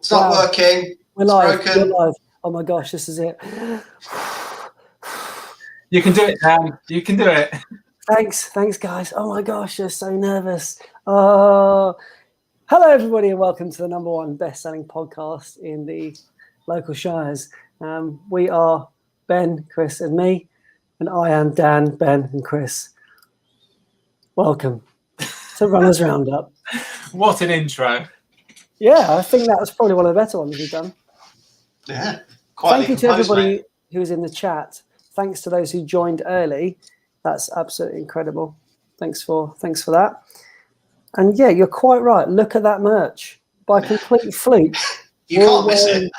It's not working. We're it's live. broken. We're live. Oh my gosh, this is it. You can do it, Dan. You can do it. Thanks, guys. Oh my gosh, you're so nervous. Hello, everybody, and welcome to the #1 best-selling podcast in the local shires. We are Ben, Chris, and me, and I am Dan, Ben, and Chris. Welcome to Runners Roundup. What an intro. Yeah, I think that was probably one of the better ones we've done. Yeah. Thank you to everybody who's in the chat. Thanks to those who joined early. That's absolutely incredible. Thanks for that. And yeah, you're quite right. Look at that merch. By complete fluke. You can't miss it.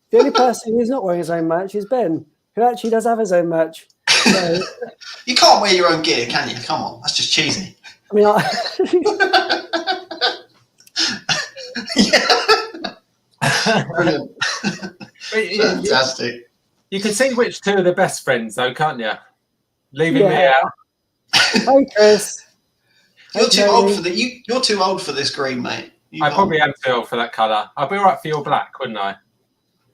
The only person who's not wearing his own merch is Ben, who actually does have his own merch. So, you can't wear your own gear, can you? Come on, that's just cheesy. I mean, Brilliant. Fantastic. You can see which two are the best friends, though, can't you? Leaving me out. Hey, Chris. You're too old for You're too old for this green, mate. I probably am too old for that colour. I'd be all right for your black, wouldn't I?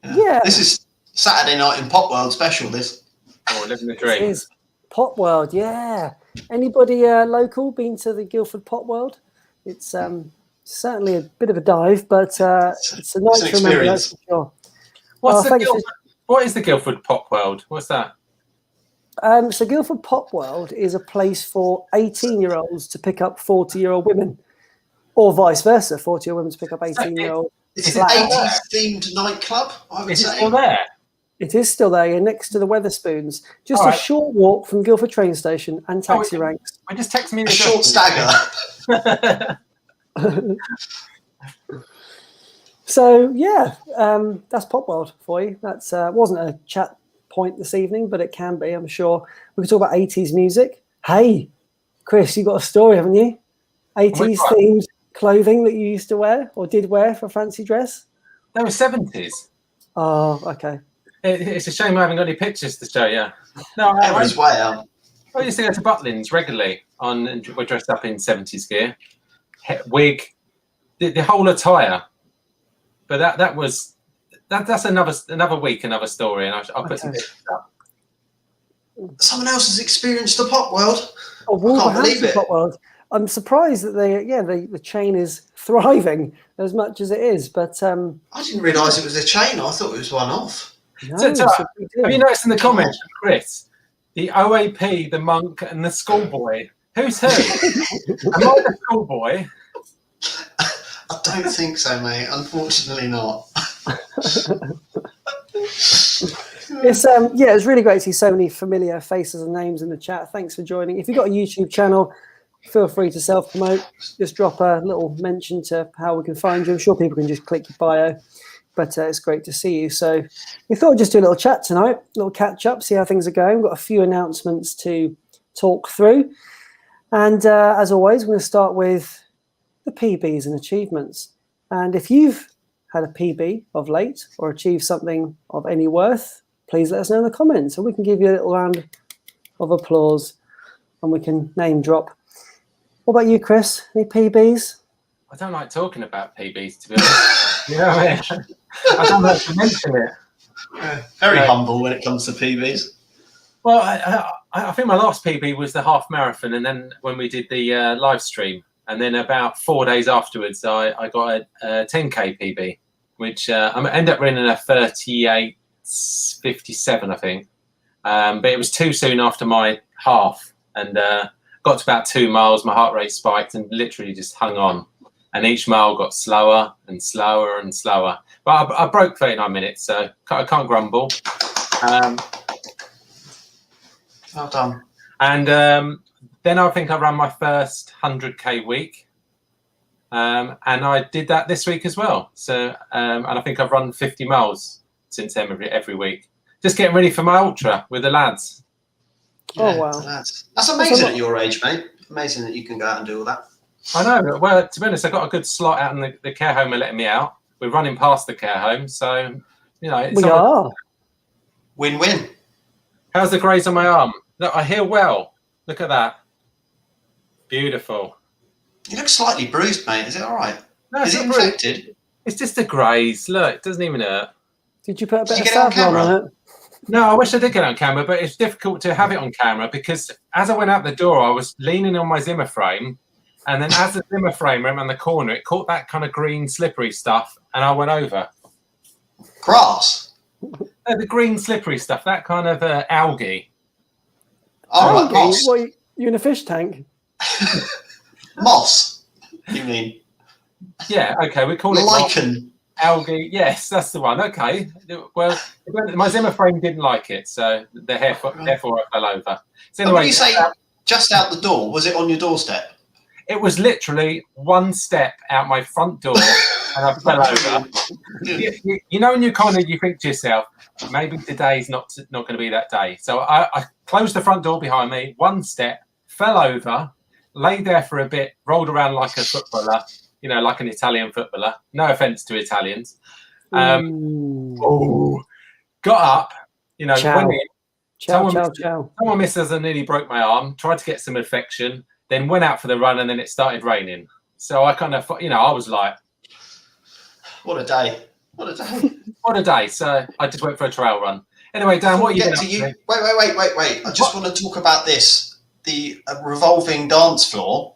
Yeah. This is Saturday night in Pop World special. This. Oh, living the dream. This is Pop World, yeah. Anybody local been to the Guildford Pop World? It's certainly a bit of a dive, but it's a nice to remember, that's for sure. What is the Guildford Pop World? What's that? So Guildford Pop World is a place for 18-year-olds to pick up 40-year-old women, or vice versa, 40-year-old women to pick up 18-year-old. It's an 80s themed nightclub, I would say. Is it still there? It is still there. You're next to the Weatherspoons. Just a short walk from Guildford train station and taxi ranks. Just text me a short stagger. So yeah, that's Pop World for you. That's wasn't a chat point this evening, but it can be, I'm sure. We can talk about 80s music. Hey, Chris, you got a story, haven't you? 80s themed clothing that you used to wear or did wear for a fancy dress? They were 70s. Oh, okay. It's a shame I haven't got any pictures to show you. No, I used to go to Butlins regularly and we're dressed up in 70s gear, wig, the whole attire. But that's another week, another story, and I'll put some pictures up. Someone else has experienced the Pop World. I can't believe it. Pop World. I'm surprised that the chain is thriving as much as it is. But I didn't realise it was a chain. I thought it was one off. No, have you noticed in the comments, Chris, the OAP, the monk, and the schoolboy? Who's who? Am I the schoolboy? I don't think so, mate. Unfortunately not. It's really great to see so many familiar faces and names in the chat. Thanks for joining. If you've got a YouTube channel, feel free to self-promote. Just drop a little mention to how we can find you. I'm sure people can just click your bio, but it's great to see you. So we thought we'd just do a little chat tonight, a little catch up, see how things are going. We've got a few announcements to talk through. And as always, we're going to start with the PBs and achievements. And if you've had a PB of late or achieved something of any worth, please let us know in the comments and we can give you a little round of applause and we can name drop. What about you, Chris? Any PBs? I don't like talking about PBs, to be honest. You know what I mean? I don't like to mention it. Very humble when it comes to PBs. Well, I think my last PB was the half marathon, and then when we did the live stream, and then about 4 days afterwards, I got a 10K PB, which I ended up running a 38:57, I think. But it was too soon after my half, and got to about 2 miles. My heart rate spiked and literally just hung on. And each mile got slower and slower and slower. But I broke 39 minutes, so I can't grumble. Well done. And then I think I ran my first 100K week. And I did that this week as well. So, and I think I've run 50 miles since then every week. Just getting ready for my ultra with the lads. Oh, wow. That's amazing at your age, mate. Amazing that you can go out and do all that. I know. Well, to be honest, I got a good slot out in the care home are letting me out. We're running past the care home. So, you know. We are. Win-win. How's the graze on my arm? Look, I heal well. Look at that. Beautiful. You look slightly bruised, mate. Is it all right? No, Is it infected? It's just a graze. Look, it doesn't even hurt. Did you put a bit of get it on Savlon on camera? it? No, I wish I did get it on camera, but it's difficult to have it on camera because as I went out the door, I was leaning on my Zimmer frame, and then as the Zimmer frame went around the corner, it caught that kind of green slippery stuff, and I went over. Grass? No, the green slippery stuff, that kind of algae. Oh, right, Algae? moss. What, you in a fish tank? Moss, you mean? Yeah, okay, we call it Lichen. algae. Yes, that's the one. Okay. Well, my Zimmer frame didn't like it, so therefore I fell over. So And anyway, when you say just out the door, was it on your doorstep? it was literally one step out my front door, and I fell over. You know, when you think to yourself, maybe today's not going to be that day. So I closed the front door behind me, one step, fell over, lay there for a bit, rolled around like a footballer, you know, like an Italian footballer. No offense to Italians. Got up, you know, Ciao. went in. Ciao. Someone missed us and nearly broke my arm. Tried to get some infection, then went out for the run, and then it started raining. So I kind of, you know, I was like, What a day. What a day. what a day. So I just went for a trail run. Anyway, Dan, what are you doing? Wait. I just want to talk about this. The revolving dance floor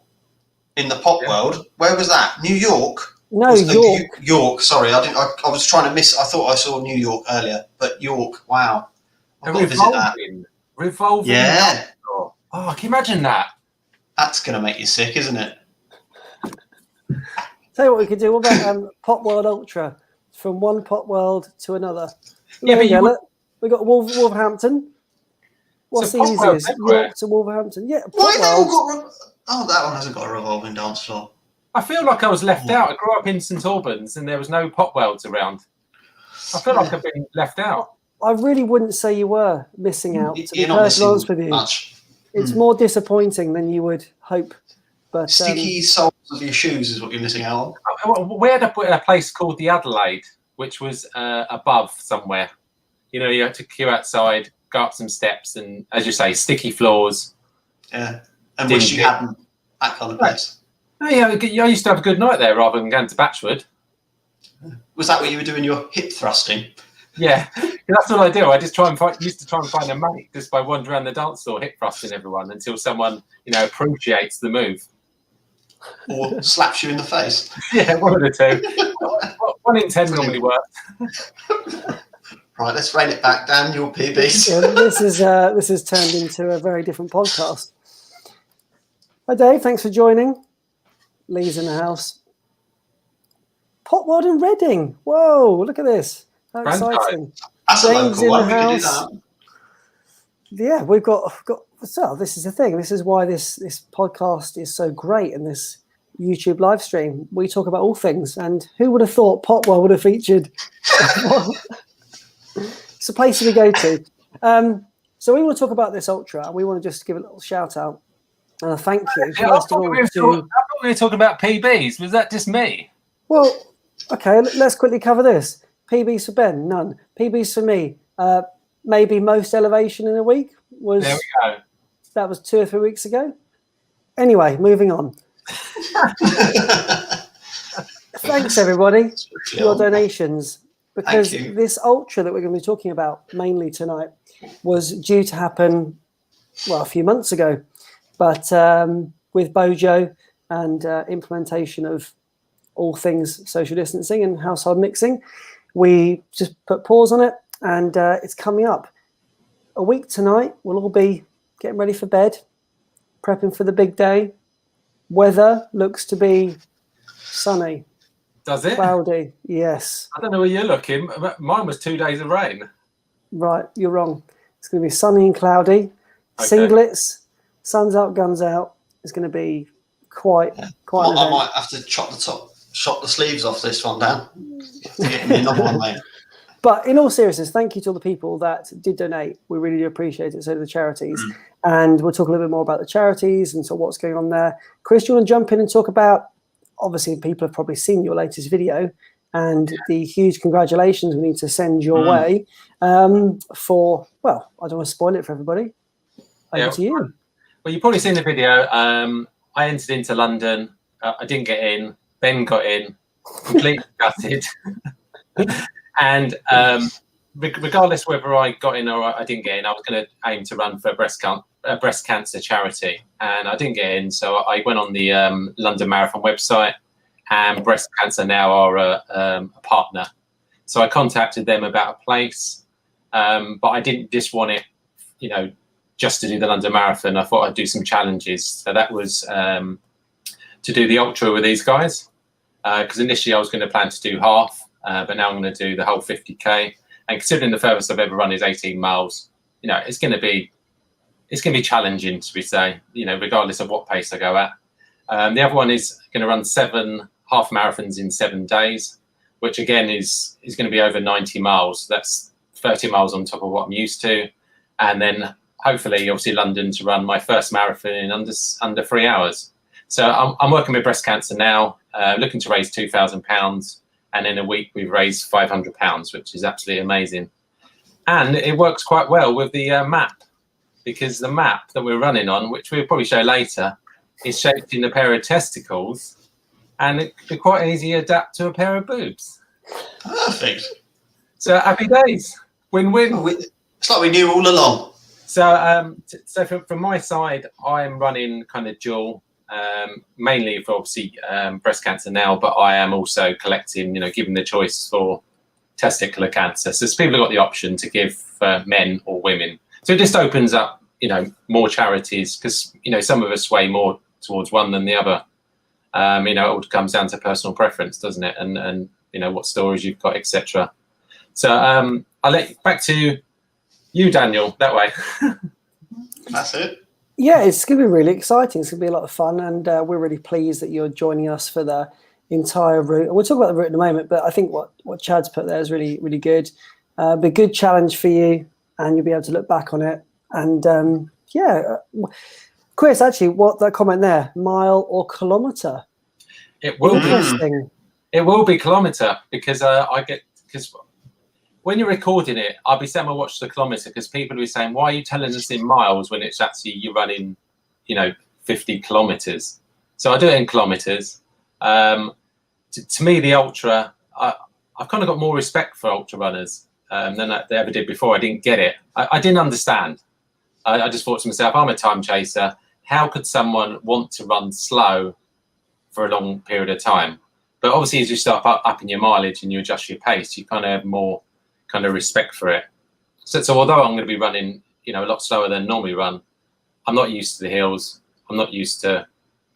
in the pop world. Where was that? New York? No, York. York. Sorry, I was trying to miss. I thought I saw New York earlier, but York. Wow. I've got to visit that. Revolving. Yeah. Oh, can you imagine that? That's going to make you sick, isn't it? Tell you what we could do. What about Pop World Ultra? From one Pop World to another. Yeah, but we got Wolverhampton. What's So the Pop World easiest? everywhere. York to Wolverhampton. Yeah. Why Pop they all World. got? Oh, that one hasn't got a revolving dance floor. I feel like I was left out. I grew up in St Albans and there was no pop worlds around. I feel like I've been left out. I really wouldn't say you were missing out. To be You're not perfectly honest missing with you, much. it's more disappointing than you would hope. But Sticky soles of your shoes is what you're missing out on. We had a place called the Adelaide, which was above somewhere. You know, you had to queue outside, go up some steps, and as you say, sticky floors. Yeah, and wish you hadn't. That kind of place. Oh, yeah, I used to have a good night there rather than going to Batchwood. Was that what you were doing? Your hip thrusting? Yeah, that's what I do. I just used to try and find a mate just by wandering around the dance floor, hip thrusting everyone until someone, you know, appreciates the move. Or slaps you in the face. Yeah, one of the two. 1 in 10 normally works. Right, let's rein it back, Dan. Your PBs. Yeah, this has turned into a very different podcast. Hi, Dave. Thanks for joining. Lee's in the house. Pop World in Reading. Whoa! Look at this. How exciting! That's a James local in one. the We could do house. that. Yeah, we've got. So this is the thing. This is why this podcast is so great, and this YouTube live stream. We talk about all things, and who would have thought Pop World would have featured? It's a place we go to. So we want to talk about this ultra, and we want to just give a little shout out and a thank you. Yeah, I thought we were talking about PBs. Was that just me? Well, okay, let's quickly cover this. PBs for Ben, none. PBs for me, maybe most elevation in a week was. There we go. That was 2 or 3 weeks ago. Anyway, moving on. Thanks everybody for your donations, because this ultra that we're going to be talking about mainly tonight was due to happen, well, a few months ago, but with Bojo and implementation of all things social distancing and household mixing, we just put pause on it, and it's coming up. A week tonight, we'll all be getting ready for bed, prepping for the big day. Weather looks to be sunny. Does it? Cloudy, yes. I don't know where you're looking. Mine was 2 days of rain. Right, you're wrong. It's going to be sunny and cloudy. Okay. Singlets, sun's out, guns out. It's going to be quite an event. I might have to chop the sleeves off this one down to get me another one, mate. But in all seriousness, thank you to all the people that did donate. We really do appreciate it. So do the charities. And we'll talk a little bit more about the charities and so what's going on there. Chris, do you want to jump in and talk about, obviously people have probably seen your latest video and the huge congratulations we need to send your way for, well, I don't want to spoil it for everybody. Over to you. Well, you've probably seen the video. I entered into London. I didn't get in. Ben got in. completely gutted. And regardless whether I got in or I didn't get in, I was going to aim to run for a breast cancer charity, and I didn't get in. So I went on the London Marathon website, and Breast Cancer now are a partner. So I contacted them about a place, but I didn't just want it, just to do the London Marathon. I thought I'd do some challenges. So that was to do the ultra with these guys, because initially I was going to plan to do half, but now I'm going to do the whole 50k. And considering the furthest I've ever run is 18 miles, it's going to be challenging, to be say, regardless of what pace I go at. The other one is going to run 7 half marathons in 7 days, which again is going to be over 90 miles. That's 30 miles on top of what I'm used to, and then hopefully, obviously, London to run my first marathon in under 3 hours. So I'm working with Breast Cancer now, looking to raise £2,000. And in a week, we've raised £500, which is absolutely amazing. And it works quite well with the map, because the map that we're running on, which we'll probably show later, is shaped in a pair of testicles, and it could quite easily adapt to a pair of boobs. Perfect. So happy days. Win-win. It's like we knew all along. So, from my side, I'm running kind of dual. Mainly for obviously breast cancer now, but I am also collecting, giving the choice for testicular cancer. So people have got the option to give men or women. So it just opens up, more charities, because, some of us sway more towards one than the other. It all comes down to personal preference, doesn't it? And what stories you've got, etc. So I'll let you back to you, Daniel, that way. That's it. Yeah, it's going to be really exciting. It's going to be a lot of fun, and we're really pleased that you're joining us for the entire route. And we'll talk about the route in a moment, but I think what Chad's put there is really, really good. Be a good challenge for you, and you'll be able to look back on it. And Chris, actually, what that comment there, mile or kilometre? It will Interesting. It will be kilometre, because because when you're recording it, I'll be saying I watch the kilometre, because people will be saying, why are you telling us in miles when it's actually you're running, 50 kilometres? So I do it in kilometres. To me, the ultra, I've kind of got more respect for ultra runners than I ever did before. I didn't get it. I didn't understand. I just thought to myself, I'm a time chaser. How could someone want to run slow for a long period of time? But obviously, as you start up in your mileage and you adjust your pace, you kind of have more kind of respect for it. So although I'm going to be running, a lot slower than normally run, I'm not used to the hills. I'm not used to,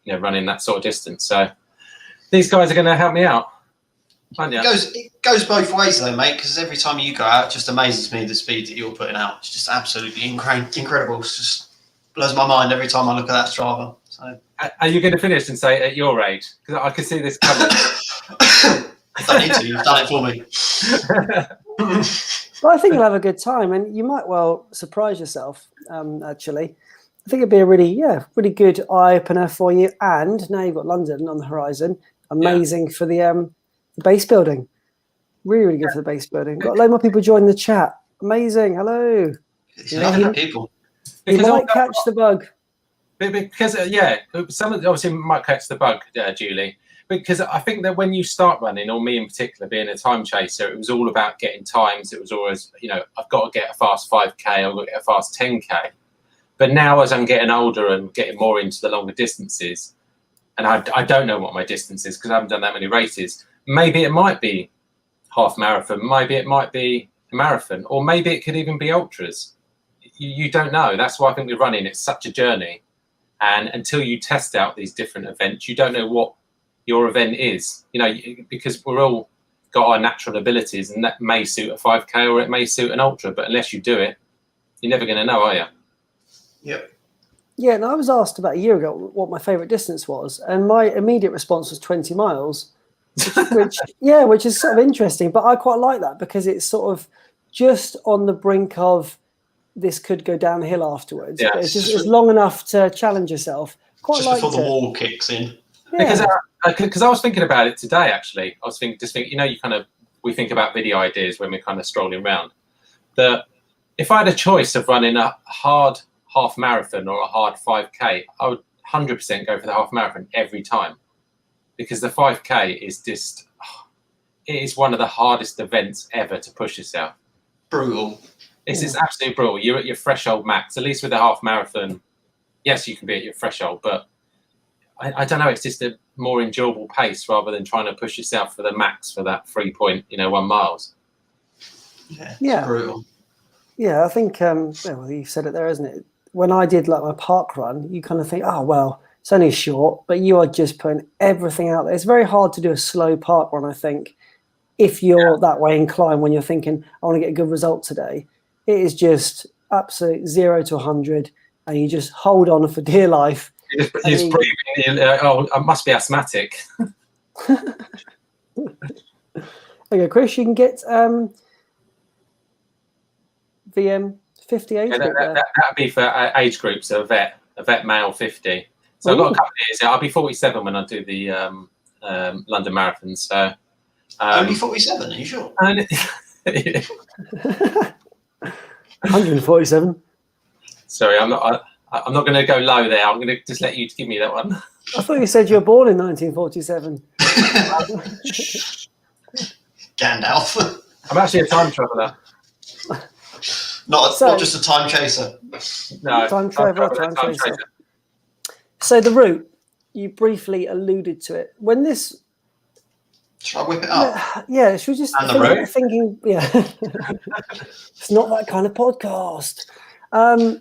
running that sort of distance. So these guys are going to help me out. It goes both ways though, mate, because every time you go out, it just amazes me the speed that you're putting out. It's just absolutely incredible. It just blows my mind every time I look at that Strava. So, are you going to finish and say at your age? Because I can see this coming. I don't need to. You've done it for me. Well, I think you'll have a good time, and you might well surprise yourself. Actually, I think it'd be a really good eye opener for you. And now you've got London on the horizon. Amazing for the base building. Really, really good for the base building. Got a load more people joining the chat. Amazing. Hello. People. You might catch the bug. Because some of obviously might catch the bug, Julie. Because I think that when you start running, or me in particular, being a time chaser, it was all about getting times. It was always, I've got to get a fast 5K, I've got to get a fast 10K. But now, as I'm getting older and getting more into the longer distances, and I don't know what my distance is because I haven't done that many races. Maybe it might be half marathon, maybe it might be a marathon, or maybe it could even be ultras. You don't know. That's why I think we're running. It's such a journey. And until you test out these different events, you don't know what your event is, because we're all got our natural abilities, and that may suit a 5K or it may suit an ultra, but unless you do it, you're never going to know, are you? Yep. Yeah, and I was asked about a year ago what my favourite distance was, and my immediate response was 20 miles, which is sort of interesting, but I quite like that because it's sort of just on the brink of this could go downhill afterwards. Yeah, but it's long enough to challenge yourself. Quite just before the wall kicks in. Yeah. Because I was thinking about it today, actually. I was thinking, we think about video ideas when we're kind of strolling around. That if I had a choice of running a hard half marathon or a hard 5K, I would 100% go for the half marathon every time, because the 5K is just it is one of the hardest events ever to push yourself. Brutal. It's absolutely brutal. You're at your threshold max. At least with a half marathon, yes, you can be at your threshold, but I don't know. It's just a more enjoyable pace rather than trying to push yourself for the max for that 3.1 miles. Yeah, it's brutal. Yeah, I think well, you said it there, isn't it? When I did like my park run, you kind of think, oh well, it's only short, but you are just putting everything out there. It's very hard to do a slow park run, I think, if you're that way inclined when you're thinking, I want to get a good result today. It is just absolute 0 to 100, and you just hold on for dear life. You're just breathing. I must be asthmatic. Okay, Chris, you can get VM 58. Yeah, that'd be for age groups, so a vet male 50. So I've got a couple of years. I'll be 47 when I do the London Marathon. So only 47? Are you sure? 147. Sorry, I'm not going to go low there. I'm going to just let you give me that one. I thought you said you were born in 1947. Gandalf. I'm actually a time traveller. Not just a time chaser. No, time chaser. So the route, you briefly alluded to it. When this... Should I whip it up? Yeah, should we just... And the route? Thinking, yeah. It's not that kind of podcast. So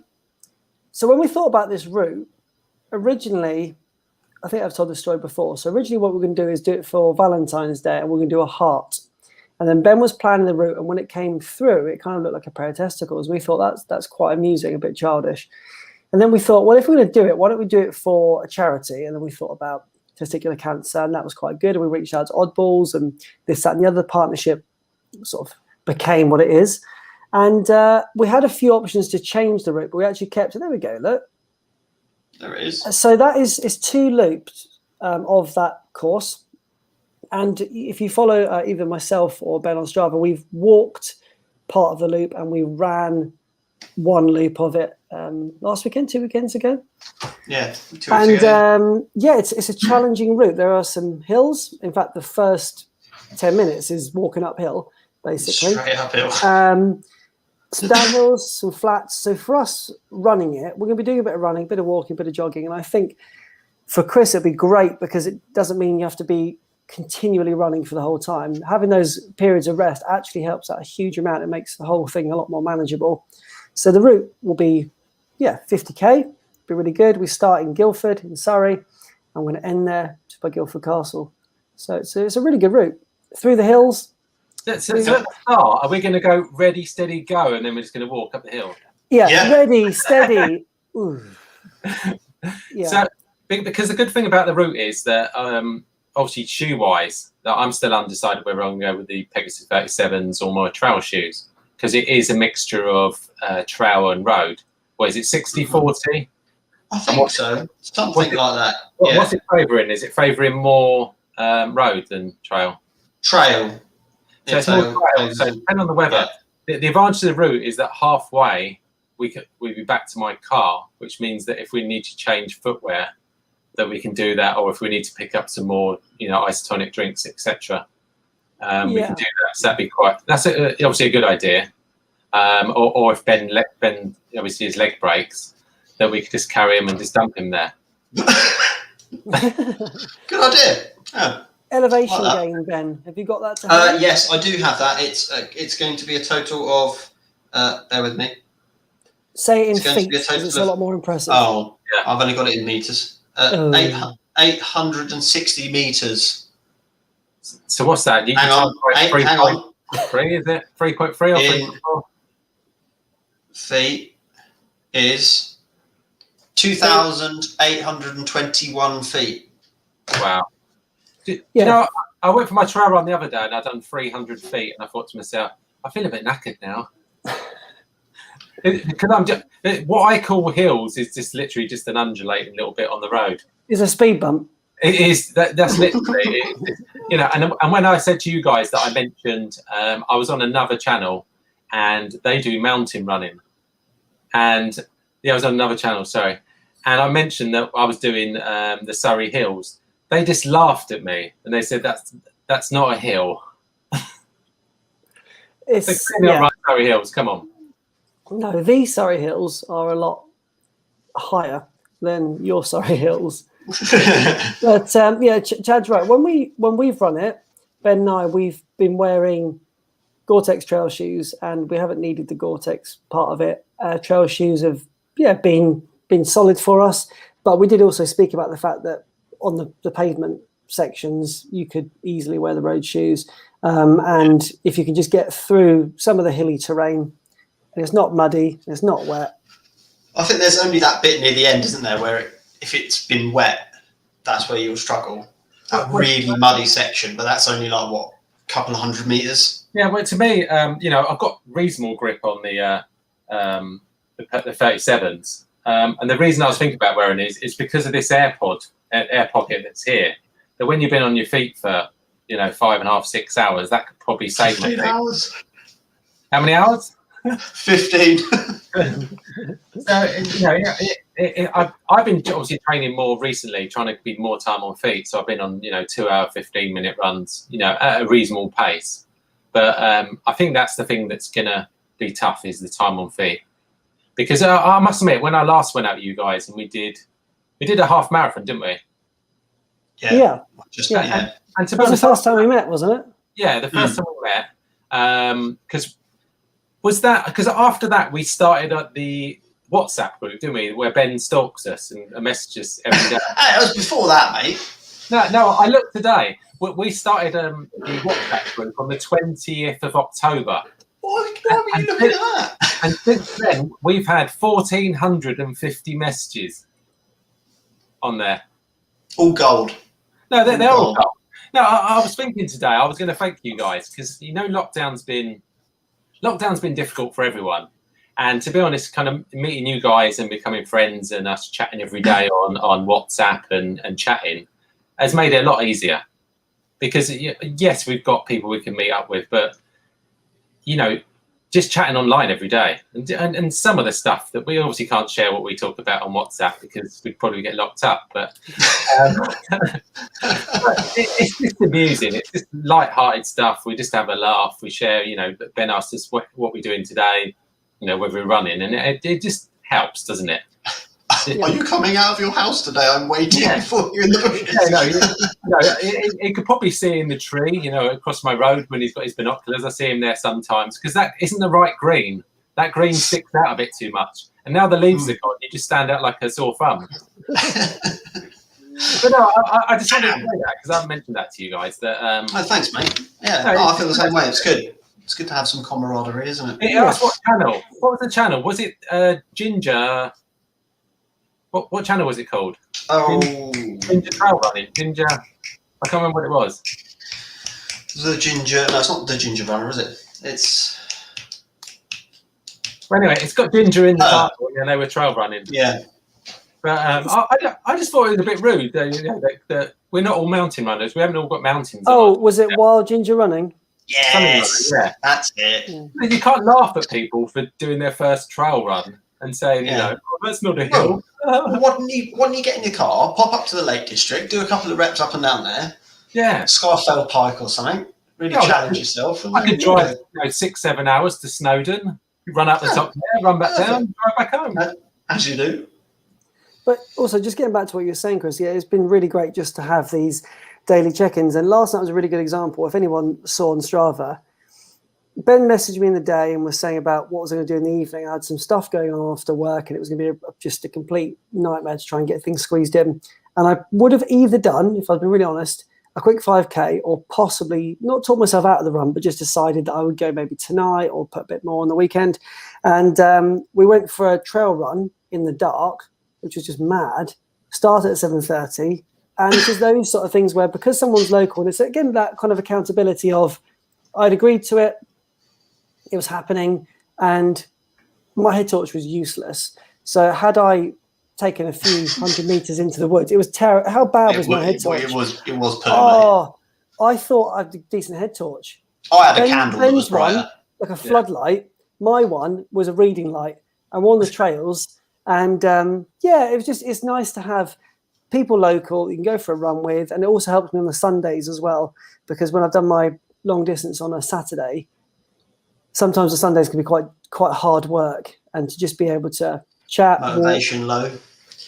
when we thought about this route, originally, I think I've told this story before. So originally what we're going to do is do it for Valentine's Day, and we're going to do a heart. And then Ben was planning the route, and when it came through, it kind of looked like a pair of testicles. We thought that's quite amusing, a bit childish. And then we thought, well, if we're going to do it, why don't we do it for a charity? And then we thought about testicular cancer, and that was quite good. And we reached out to Oddballs, and this, that, and the other partnership sort of became what it is. And we had a few options to change the route, but we actually kept it. There we go, look. There it is. So that is 2 loops of that course. And if you follow either myself or Ben on Strava, we've walked part of the loop and we ran 1 loop of it last weekend, 2 weekends ago. Yeah, 2 weeks ago. Yeah, it's a challenging route. There are some hills. In fact, the first 10 minutes is walking uphill, basically. Straight uphill. Some downhills, some flats. So for us running it, we're going to be doing a bit of running, a bit of walking, a bit of jogging. And I think for Chris, it'd be great because it doesn't mean you have to be continually running for the whole time. Having those periods of rest actually helps out a huge amount. It makes the whole thing a lot more manageable. So the route will be, 50k, be really good. We start in Guildford in Surrey. I'm going to end there just by Guildford Castle. So it's a really good route through the hills. So at the start, are we going to go ready, steady, go, and then we're just going to walk up the hill? Yeah. Ready, steady. Ooh. Yeah. So because the good thing about the route is that obviously shoe-wise, that I'm still undecided whether I'm going to go with the Pegasus 37s or my trail shoes, because it is a mixture of trail and road. What is it, 60-40? I think so. Something like that. What's it favouring? Is it favouring more road than trail? Trail. So it's more trail. So depending on the weather. Yeah. The advantage of the route is that halfway we'll be back to my car, which means that if we need to change footwear, that we can do that, or if we need to pick up some more, isotonic drinks, etc. We can do that. So that's obviously a good idea. Or if Ben obviously his leg breaks, that we could just carry him and just dump him there. Good idea. Yeah. Elevation gain, Ben. Have you got that to hand? Yes, I do have that. It's going to be a total of. Bear with me. Say it in feet. It's a lot more impressive. Oh, yeah. I've only got it in meters. 860 meters. So what's that? Hang on. 3.3, is it? 3.3 or 3.4? Feet is 2,821 feet. Wow. You know, I went for my trail run the other day and I'd done 300 feet, and I thought to myself, I feel a bit knackered now. Because what I call hills is just literally just an undulating little bit on the road. It's a speed bump. It is. That's literally, and when I said to you guys that I mentioned, I was on another channel and they do mountain running. And I was on another channel, sorry. And I mentioned that I was doing the Surrey Hills. They just laughed at me and they said, that's not a hill. Yeah. Surrey Hills, come on. No, these Surrey Hills are a lot higher than your Surrey Hills. But yeah, Chad's right. When we've run it, Ben and I, we've been wearing Gore-Tex trail shoes, and we haven't needed the Gore-Tex part of it. Trail shoes have been solid for us, but we did also speak about the fact that on the pavement sections you could easily wear the road shoes, and if you can just get through some of the hilly terrain and it's not muddy, it's not wet. I think there's only that bit near the end, isn't there, where if it's been wet, that's where you'll struggle. That really muddy section, but that's only like what, a couple of 100 meters. Yeah, well, to me, I've got reasonable grip on the 37s, and the reason I was thinking about wearing it is because of this air pocket that's here. That when you've been on your feet for 5.5, 6 hours, that could probably save 15 hours. How many hours? 15. I've been obviously training more recently, trying to be more time on feet. So I've been on 2 hour, 15-minute runs, at a reasonable pace. But I think that's the thing that's gonna be tough is the time on feet, because I must admit, when I last went out with you guys and we did a half marathon, didn't we? Yeah. And to be honest, the first time we met, wasn't it? Yeah, the first time we met. Because after that we started at the WhatsApp group, didn't we? Where Ben stalks us and messages every day. It was before that, mate. No. I looked today. We started the WhatsApp group on the 20th of October. Why were you looking at that? And since then, we've had 1,450 messages on there. All gold. No, they're all gold. No, I was thinking today, I was going to thank you guys because, lockdown's been difficult for everyone. And to be honest, kind of meeting you guys and becoming friends and us chatting every day on WhatsApp and chatting has made it a lot easier. Because, yes, we've got people we can meet up with, but, just chatting online every day. And some of the stuff that we obviously can't share what we talk about on WhatsApp because we'd probably get locked up. But it's just amusing. It's just light-hearted stuff. We just have a laugh. We share, Ben asked us what we're doing today, whether we're running. And it just helps, doesn't it? Are you coming out of your house today? I'm waiting for you in the bushes. He could probably see in the tree, across my road when he's got his binoculars. I see him there sometimes because that isn't the right green. That green sticks out a bit too much. And now the leaves are gone, you just stand out like a sore thumb. But no, I just wanted to say that because I haven't mentioned that to you guys. That thanks, mate. Yeah, I feel the same way. It's good. It's good to have some camaraderie, isn't it? Yes. What channel? What was the channel? Was it Ginger? What channel was it called? Oh, Ginger Trail Running. Ginger. I can't remember what it was. The Ginger. No, it's not the Ginger Runner, is it? It's. Well, anyway, it's got Ginger in the title, and they were trail running. Yeah. But I just thought it was a bit rude that we're not all mountain runners. We haven't all got mountains. Oh, was it Wild Ginger Running? Yes, that's it. Yeah. You can't laugh at people for doing their first trail run and saying, that's not a hill. Well, why don't you get in your car, pop up to the Lake District, do a couple of reps up and down there? Yeah. Scarfell Pike or something. Really challenge yourself. I could drive 6-7 hours to Snowdon, run up the top there, run back down, drive back home. As you do. But also, just getting back to what you were saying, Chris, it's been really great just to have these daily check-ins. And last night was a really good example. If anyone saw on Strava, Ben messaged me in the day and was saying about what was I going to do in the evening. I had some stuff going on after work and it was going to be just a complete nightmare to try and get things squeezed in. And I would have either done, if I'd been really honest, a quick 5K or possibly not talk myself out of the run, but just decided that I would go maybe tonight or put a bit more on the weekend. And we went for a trail run in the dark, which was just mad. Started at 7:30. And it's just those sort of things where because someone's local, and it's again that kind of accountability of I'd agreed to it, it was happening, and my head torch was useless. So had I taken a few 100 meters into the woods, it was terrible. How bad was my head torch? It was put. Oh, I thought I had a decent head torch. I had a candle that was brighter. Like a floodlight. My one was a reading light. I'm on the trails, and it's nice to have people local you can go for a run with, and it also helps me on the Sundays as well, because when I've done my long distance on a Saturday, sometimes the Sundays can be quite hard work, and to just be able to chat, motivation low.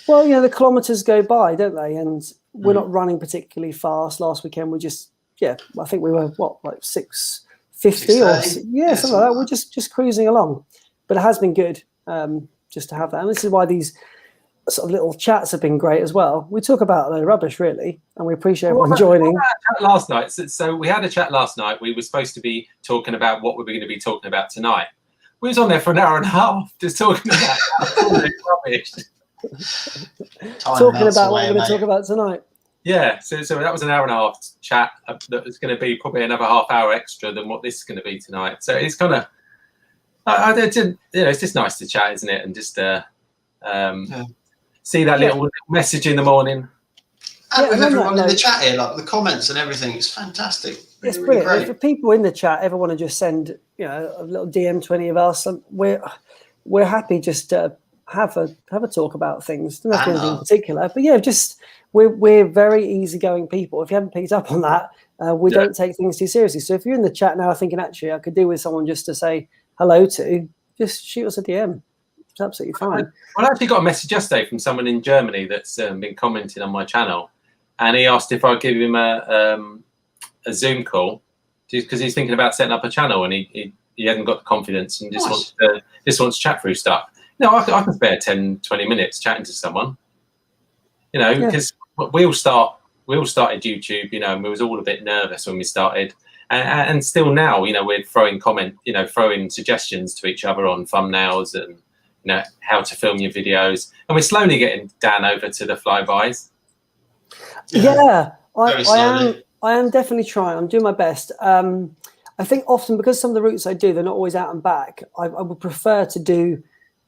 Well, the kilometers go by, don't they? And we're not running particularly fast. Last weekend we just I think we were like 6:50 or something like that. We're just cruising along, but it has been good just to have that. And this is why these sort of little chats have been great as well. We talk about the rubbish really, and we appreciate everyone joining. We had a chat last night. So we had a chat last night. We were supposed to be talking about what we were going to be talking about tonight. We was on there for an hour and a half just talking about rubbish. Talking about what we're going to talk about tonight. Yeah, so that was an hour and a half chat. That was going to be probably another half hour extra than what this is going to be tonight. So it's kind of, it's just nice to chat, isn't it? And just see that little message in the morning. And with everyone in the chat here, like the comments and everything, it's fantastic. It's brilliant. Really, for people in the chat ever want to just send, a little DM to any of us, we're happy just to have a talk about things. Nothing in particular, but just we're very easygoing people. If you haven't picked up on that, we don't take things too seriously. So if you're in the chat now thinking, actually, I could do with someone just to say hello to, just shoot us a DM. It's absolutely fine. I actually got a message yesterday from someone in Germany that's been commenting on my channel, and he asked if I'd give him a Zoom call because he's thinking about setting up a channel, and he hasn't got the confidence and just wants to chat through stuff. I can spare 10, 20 minutes chatting to someone, because we all started YouTube, and we was all a bit nervous when we started, and still now, we're throwing throwing suggestions to each other on thumbnails and how to film your videos, and we're slowly getting down over to the flybys. I am definitely trying. I'm doing my best. I think often because some of the routes I do, they're not always out and back. I would prefer to do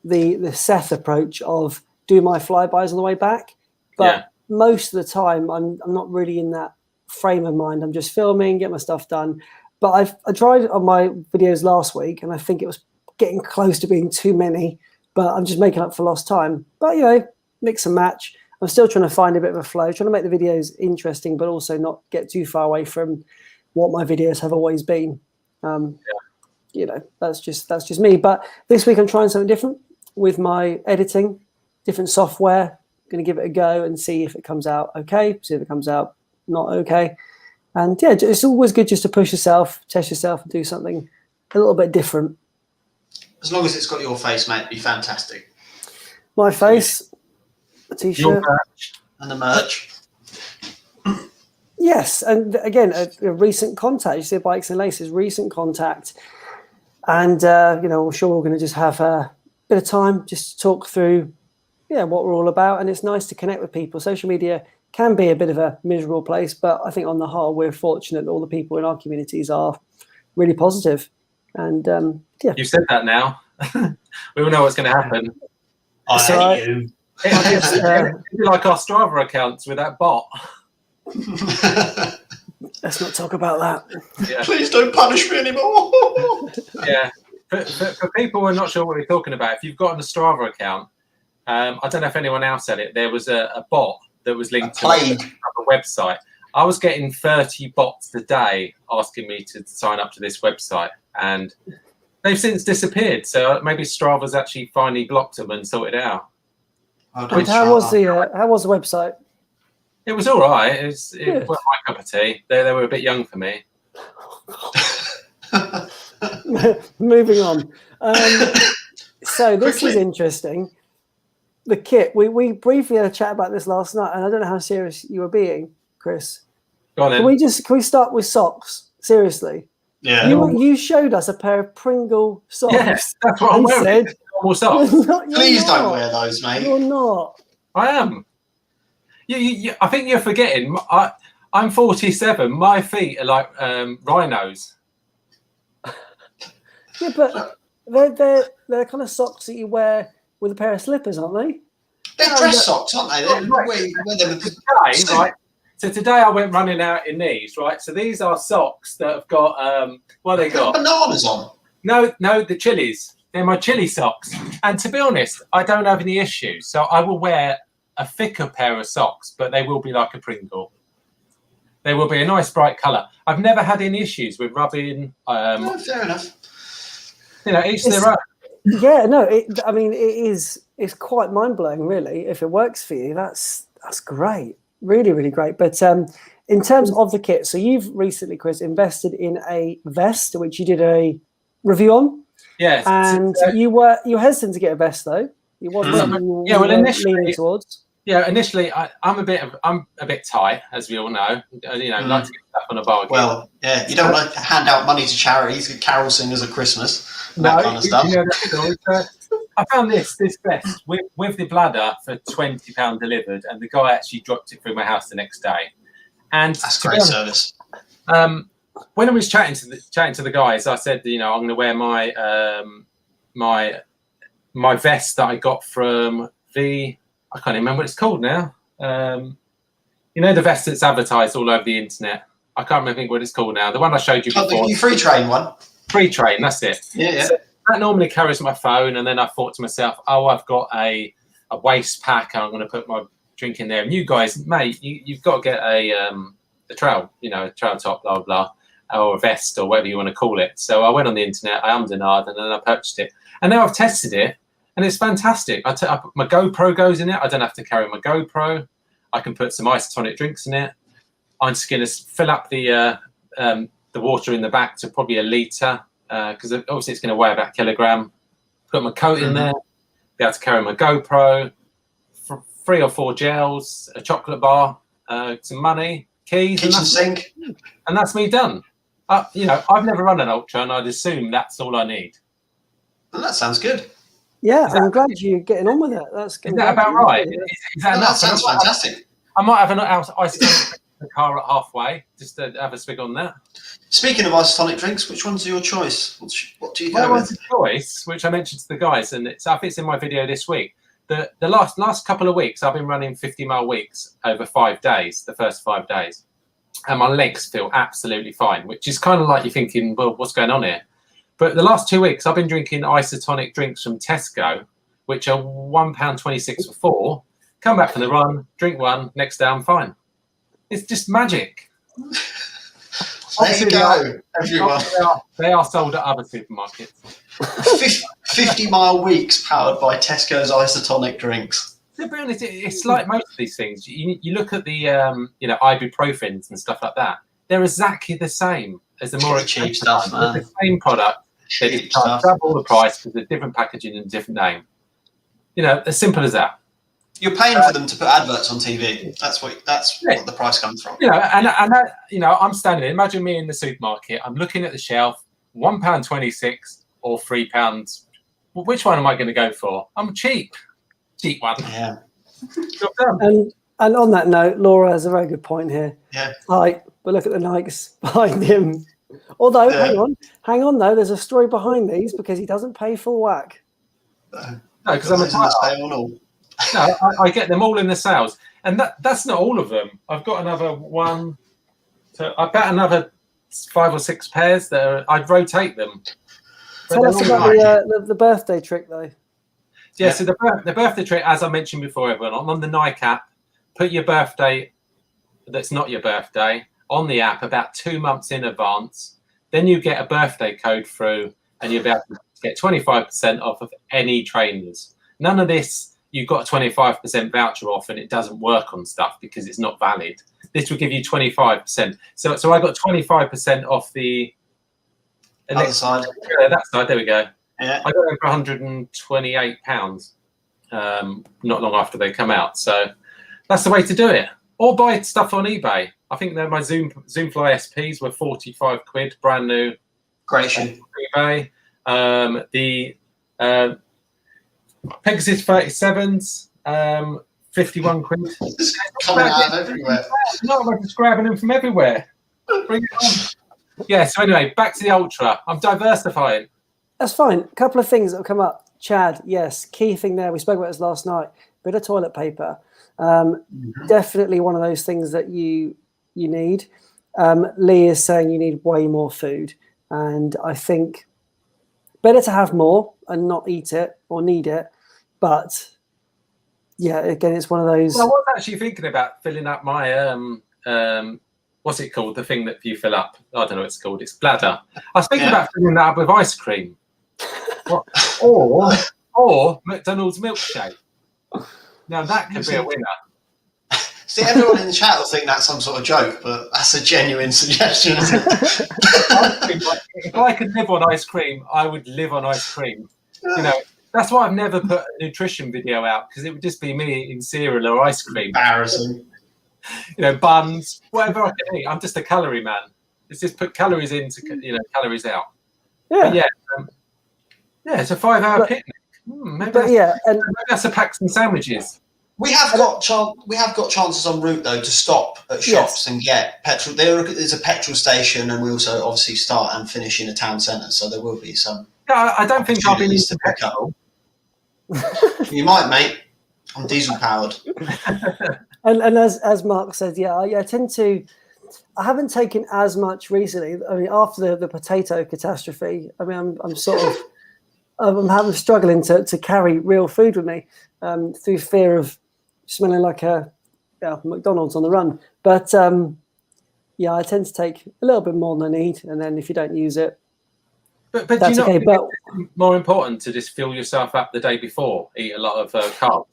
the Seth approach of do my flybys on the way back, but most of the time I'm not really in that frame of mind. I'm just filming, get my stuff done. But I tried on my videos last week, and I think it was getting close to being too many, but I'm just making up for lost time. But mix and match. I'm still trying to find a bit of a flow, trying to make the videos interesting, but also not get too far away from what my videos have always been. That's just me. But this week I'm trying something different with my editing, different software. Going to give it a go and see if it comes out okay, see if it comes out not okay. And it's always good just to push yourself, test yourself, and do something a little bit different. As long as it's got your face, mate, it'd be fantastic. My face, a t-shirt, and the merch. Yes, and again, a recent contact. You see, Bikes and Laces, recent contact, and I'm sure we're going to just have a bit of time just to talk through, what we're all about. And it's nice to connect with people. Social media can be a bit of a miserable place, but I think on the whole, we're fortunate that all the people in our communities are really positive. And you said that now. We all know what's going to happen. I hate you. It'd be like our Strava accounts with that bot. Let's not talk about that. Yeah. Please don't punish me anymore. For people who are not sure what we're talking about, if you've got a Strava account, I don't know if anyone else had it. There was a bot that was linked to a website. I was getting 30 bots a day asking me to sign up to this website, and they've since disappeared. So maybe Strava's actually finally blocked them and sorted it out. How was the website? It was all right. It was my cup of tea. They were a bit young for me. Moving on. So this is interesting. The kit. We briefly had a chat about this last night, and I don't know how serious you were being, Chris. Go on then. Can we start with socks? Seriously. Yeah. You showed us a pair of Pringle socks. Yes, that's what I'm wearing. Normal socks. Please don't wear those, mate. You're not. I am. I think you're forgetting. I'm 47. My feet are like rhinos. Yeah, but they're kind of socks that you wear with a pair of slippers, aren't they? They're dress socks, aren't they? Right. So today I went running out in these, right? So these are socks that have got what they got? Bananas on. No, the chilies. They're my chili socks. And to be honest, I don't have any issues. So I will wear a thicker pair of socks, but they will be like a Pringle. They will be a nice bright colour. I've never had any issues with rubbing. No, fair enough. Each their own. Yeah, no, I mean, it's quite mind blowing, really. If it works for you, that's great, really, really great. But in terms of the kit, so you've recently, Chris, invested in a vest, which you did a review on. Yes, and you were hesitant to get a vest though. You wasn't. Initially, leaning towards. Yeah, initially I'm a bit tight, as we all know. Like to get stuff on a bargain. Well, yeah, you don't like to hand out money to charities, carol singers at Christmas, that kind of stuff. I found this vest with the bladder for £20 delivered, and the guy actually dropped it through my house the next day. And that's great service. When I was chatting to the guys, I said, I'm going to wear my vest that I got from I can't remember what it's called now. The vest that's advertised all over the internet. I can't remember what it's called now. The one I showed you before. The free train one. Free train, that's it. Yeah. So that normally carries my phone, and then I thought to myself, I've got a waist pack, and I'm going to put my drink in there. And you guys, mate, you've got to get a trail, trail top, blah, blah, or a vest, or whatever you want to call it. So I went on the internet, I ummed and ahed, and then I purchased it. And now I've tested it, and it's fantastic. My GoPro goes in it. I don't have to carry my GoPro. I can put some isotonic drinks in it. I'm just going to fill up the water in the back to probably a litre, because obviously it's going to weigh about a kilogram. Put my coat in there, be able to carry my GoPro, 3 or 4 gels, a chocolate bar, some money, keys, kitchen sink, and that's me done. I've never run an ultra, and I'd assume that's all I need. Well, that sounds good. Yeah, I'm glad you're getting on with it. Is that about right? Is that enough? That sounds fantastic. I might have an isotonic in the car at halfway, just to have a swig on that. Speaking of isotonic drinks, which one's your choice? What do you go with? Choice, which I mentioned to the guys, and it's in my video this week. The last couple of weeks, I've been running 50-mile weeks over 5 days, the first 5 days. And my legs feel absolutely fine, which is kind of like you're thinking, well, what's going on here? But the last 2 weeks, I've been drinking isotonic drinks from Tesco, which are £1.26 for 4. Come back from the run, drink one, next day I'm fine. It's just magic. There you go, everyone. They are sold at other supermarkets. 50-mile weeks powered by Tesco's isotonic drinks. To be honest, it's like most of these things. You look at the ibuprofens and stuff like that. They're exactly the same as the more cheap stuff, man. The same product. They just charge double the price because they're different packaging and different name. As simple as that. You're paying for them to put adverts on TV. That's what the price comes from. I'm standing there. Imagine me in the supermarket. I'm looking at the shelf. £1.26 or £3. Well, which one am I going to go for? I'm cheap one. Yeah. And on that note, Laura has a very good point here. Yeah. But look at the Nikes behind him. Although, hang on though, there's a story behind these because he doesn't pay full whack. No, because I'm a tight. No, I get them all in the sales, and that's not all of them. I've got another one. So I bet another 5 or 6 pairs that I'd rotate them. Tell us about the birthday trick, though. Yeah, so the birthday trick, as I mentioned before, everyone, on the Nike app, put your birthday that's not your birthday on the app about 2 months in advance. Then you get a birthday code through, and you'll be able to get 25% off of any trainers. None of this. You've got a 25% voucher off, and it doesn't work on stuff because it's not valid. This will give you 25%. So I got 25% off the other side. Yeah, that side. There we go. Yeah. I got them for £128 not long after they come out. So that's the way to do it. Or buy stuff on eBay. I think that my Zoomfly SPs were 45 quid, brand new. Great shoe. eBay. The Pegasus 37s, 51 quid. It's coming out of everywhere. No, I'm just grabbing them from everywhere. Bring it on. Yeah, so anyway, back to the Ultra. I'm diversifying. That's fine. A couple of things that have come up. Chad, yes, key thing there. We spoke about this last night. Bit of toilet paper. Definitely one of those things that you need. Lee is saying you need way more food. And I think better to have more and not eat it or need it. But yeah, again, it's one of those. Well, I was actually thinking about filling up my what's it called? The thing that you fill up. I don't know what it's called. It's bladder. I was thinking about filling that up with ice cream. or McDonald's milkshake. Now that could be a winner. See, everyone in the chat will think that's some sort of joke, but that's a genuine suggestion, isn't it? If I could live on ice cream, I would live on ice cream. You know, that's why I've never put a nutrition video out, because it would just be me eating cereal or ice cream. Embarrassing. You know, buns, whatever I can eat. I'm just a calorie man. It's just put calories in to, calories out. Yeah. But it's a 5-hour picnic. Maybe that's a Paxton sandwiches. We have got chances en route though to stop at shops and get petrol. There is a petrol station, and we also obviously start and finish in a town centre, so there will be some. No, I don't think I'll be into petrol. You might, mate. I'm diesel powered. And as Mark said, I tend to. I haven't taken as much recently. I mean, after the potato catastrophe, I mean, I'm sort of. I'm struggling to carry real food with me through fear of smelling like a McDonald's on the run. But I tend to take a little bit more than I need, and then if you don't use it, but that's do you okay. But it's more important to just fill yourself up the day before, eat a lot of carbs.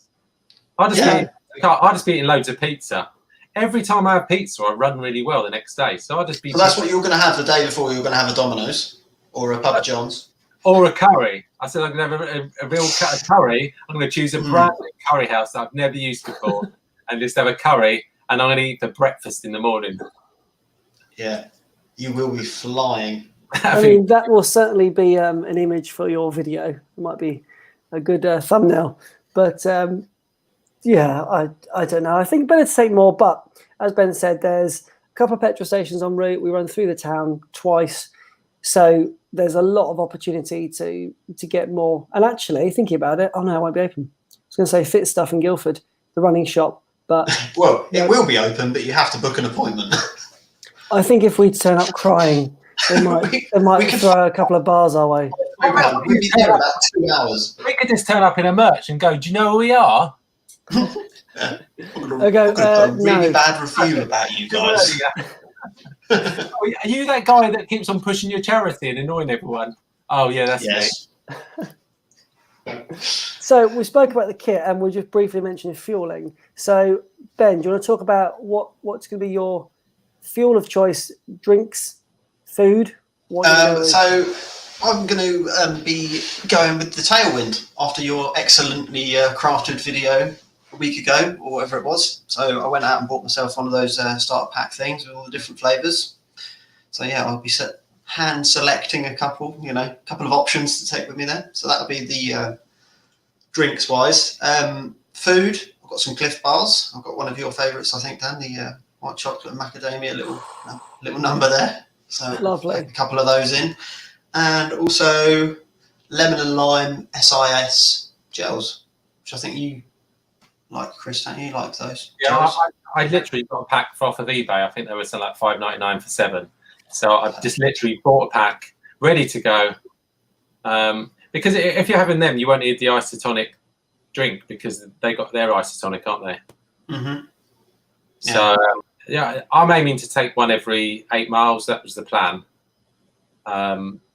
I just be eating loads of pizza. Every time I have pizza, I run really well the next day. So I just be. So that's what you're going to have the day before. You're going to have a Domino's or a Papa John's. Or a curry. I said I'm going to have a real curry. I'm going to choose a brand new curry house that I've never used before and just have a curry, and I'm going to eat for breakfast in the morning. Yeah, you will be flying. I mean, that will certainly be an image for your video. It might be a good thumbnail. But, I don't know. I think better to take more. But as Ben said, there's a couple of petrol stations en route. We run through the town twice. So there's a lot of opportunity to get more. And actually, thinking about it, it won't be open. I was going to say Fit Stuff in Guildford, the running shop. But well, it will be open, but you have to book an appointment. I think if we turn up crying, they might throw a couple of bars our way. We'll be there in about 2 hours. We could just turn up in a merch and go, do you know who we are? Yeah. I got a really bad review about you guys. Are you that guy that keeps on pushing your charity and annoying everyone? Oh, yeah, that's me. So we spoke about the kit, and we'll just briefly mention fueling. So, Ben, do you want to talk about what's going to be your fuel of choice? Drinks, food? So I'm going to be going with the Tailwind after your excellently crafted video a week ago or whatever it was. So I went out and bought myself one of those starter pack things with all the different flavours. So I'll be hand selecting a couple of options to take with me there. So that'll be the drinks wise. Food, I've got some Cliff Bars. I've got one of your favourites, I think, Dan, the white chocolate and macadamia little number there. So lovely. A couple of those in. And also lemon and lime SIS gels, which I think you like, Chris, don't you? Like those? Yeah, I literally got a pack off of eBay. I think they were selling like $5.99 for 7. So I've just literally bought a pack ready to go. Because if you're having them, you won't need the isotonic drink because they got their isotonic, aren't they? Mm-hmm. So I'm aiming to take one every 8 miles. That was the plan.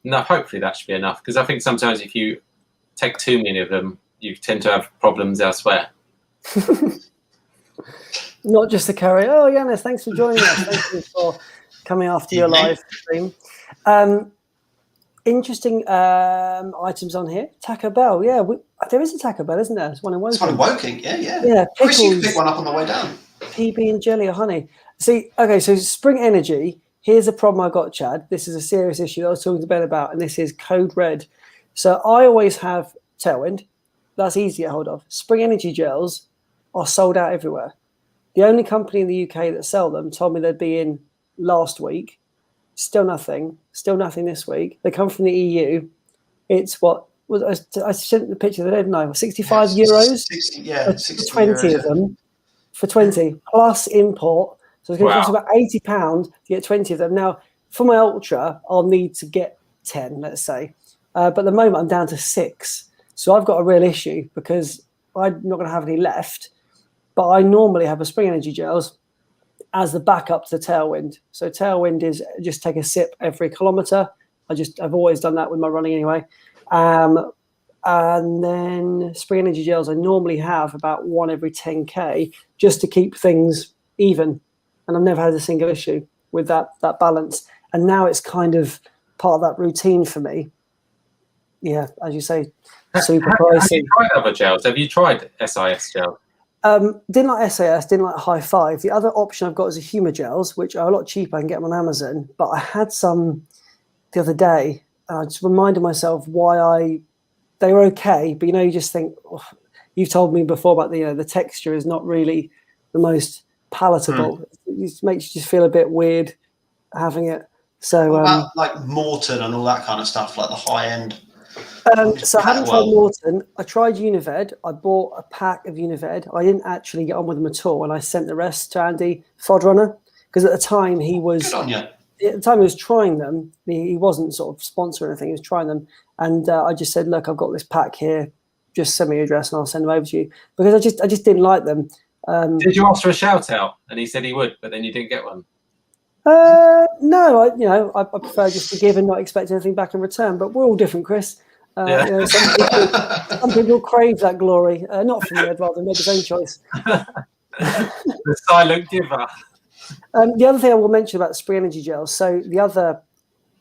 No, hopefully that should be enough, because I think sometimes if you take too many of them, you tend to have problems elsewhere. Not just the curry. Oh, Yanis, thanks for joining us. Thank you for coming after your live stream. Interesting items on here. Taco Bell, there is a Taco Bell, isn't there? There's one in Woking. There's one in Woking, yeah. Yeah, Chris, you can pick one up on the way down. PB and jelly or honey. See, okay, so Spring Energy. Here's a problem I got, Chad. This is a serious issue I was talking to Ben about, and this is code red. So I always have Tailwind. That's easy to get hold of. Spring Energy gels are sold out everywhere. The only company in the UK that sell them told me they'd be in last week. Still nothing this week. They come from the EU. It's I sent the picture the other day, didn't I? 65 euros. 60 for 20 euros, of them. For 20 plus import. So it's going to cost about £80 to get 20 of them. Now, for my Ultra, I'll need to get 10, let's say. But at the moment, I'm down to 6. So I've got a real issue because I'm not going to have any left. But I normally have a Spring Energy gels as the backup to the Tailwind. So Tailwind is just take a sip every kilometre. I've always done that with my running anyway. And then Spring Energy gels, I normally have about 1 every 10K just to keep things even. And I've never had a single issue with that balance. And now it's kind of part of that routine for me. Yeah, as you say, super pricey. Have you tried other gels? Have you tried SIS gel? Didn't like SAS, didn't like High Five. The other option I've got is a Humour gels, which are a lot cheaper. I can get them on Amazon. But I had some the other day. I just reminded myself why they were okay. But, you just think, oh, you've told me before about the texture is not really the most palatable. It makes you just feel a bit weird having it. So what about like Morton and all that kind of stuff, like the high end? So I haven't tried Morton. I tried Unived. I bought a pack of Unived. I didn't actually get on with them at all, and I sent the rest to Andy Fodrunner because at the time he was. Good on you. At the time he was trying them. He wasn't sort of sponsoring anything. He was trying them, and I just said, "Look, I've got this pack here. Just send me your address, and I'll send them over to you." Because I just didn't like them. Did you ask for a shout out? And he said he would, but then you didn't get one. No, I prefer just to give and not expect anything back in return. But we're all different, Chris. Some people crave that glory. Not from me, I'd rather make his own choice. The silent giver. The other thing I will mention about the Spring Energy gels, so the other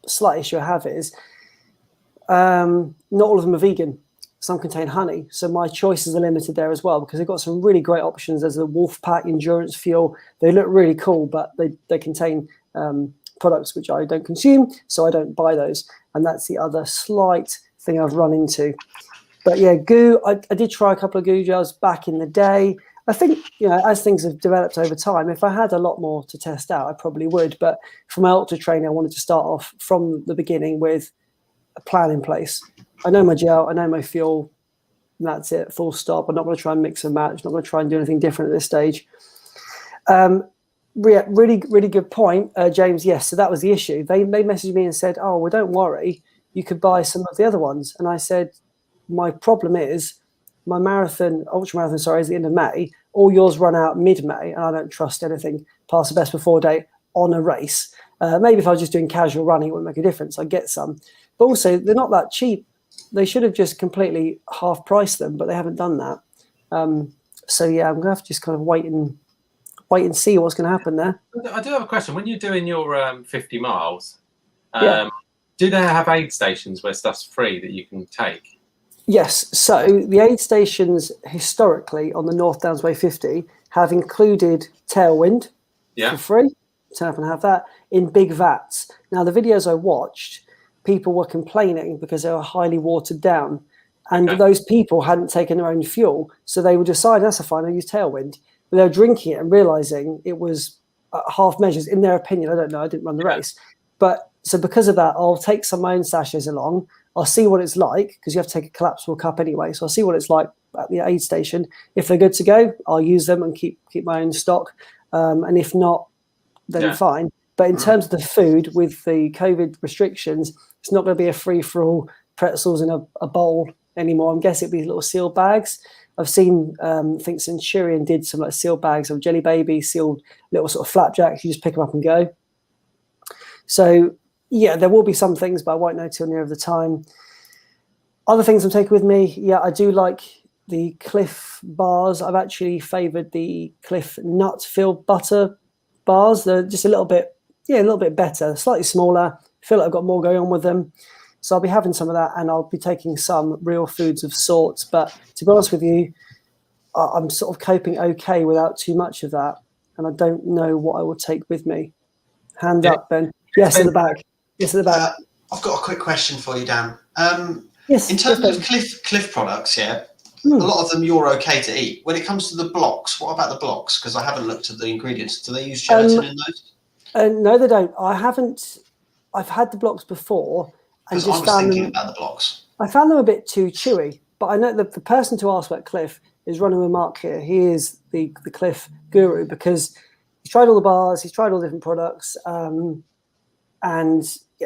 slight issue I have is not all of them are vegan. Some contain honey, so my choices are limited there as well because they've got some really great options. There's the Wolf Pack Endurance Fuel. They look really cool, but they contain products which I don't consume, so I don't buy those. And that's the other slight thing I've run into. But yeah, goo, I did try a couple of goo gels back in the day. I think, as things have developed over time, if I had a lot more to test out, I probably would. But for my ultra training, I wanted to start off from the beginning with a plan in place. I know my gel, I know my fuel, and that's it, full stop. I'm not going to try and mix and match. I'm not going to try and do anything different at this stage. Really, really good point, James. Yes, so that was the issue. They messaged me and said, "Oh, well, don't worry. You could buy some of the other ones." And I said, my problem is my ultra marathon, is the end of May. All yours run out mid-May, and I don't trust anything past the best before date on a race. Maybe if I was just doing casual running, it wouldn't make a difference. I'd get some. But also, they're not that cheap. They should have just completely half-priced them, but they haven't done that. So, yeah, I'm going to have to just kind of wait and see what's going to happen there. I do have a question. When you're doing your 50 miles, do they have aid stations where stuff's free that you can take? Yes. So the aid stations historically on the North Downs Way 50 have included Tailwind for free. Turn up and have that in big vats. Now, the videos I watched, people were complaining because they were highly watered down. And those people hadn't taken their own fuel. So they would decide, that's fine, I'll use Tailwind. But they were drinking it and realizing it was half measures, in their opinion. I don't know. I didn't run the race. But so because of that, I'll take some of my own sachets along. I'll see what it's like because you have to take a collapsible cup anyway. So I'll see what it's like at the aid station. If they're good to go, I'll use them and keep my own stock. And if not, then fine. But in terms of the food, with the COVID restrictions, it's not going to be a free-for-all pretzels in a bowl anymore. I'm guessing it'll be little sealed bags. I've seen, I think Centurion did some like sealed bags of Jelly Baby, sealed little sort of flapjacks. You just pick them up and go. So, yeah, there will be some things, but I won't know till near the time. Other things I'm taking with me, I do like the Cliff bars. I've actually favoured the Cliff nut-filled butter bars. They're just a little bit better, slightly smaller. I feel like I've got more going on with them. So I'll be having some of that, and I'll be taking some real foods of sorts. But to be honest with you, I'm sort of coping okay without too much of that, and I don't know what I will take with me. Hand up, Ben. Yes, at the back. Yes, at the back. I've got a quick question for you, Dan. Yes. In terms of Cliff products, a lot of them you're okay to eat. When it comes to the blocks, what about the blocks? Because I haven't looked at the ingredients. Do they use gelatin in those? No, they don't. I haven't. I've had the blocks before. And just I was thinking about the blocks. I found them a bit too chewy, but I know that the person to ask about Cliff is running with Mark here. He is the Cliff guru because he's tried all the bars, he's tried all different products, and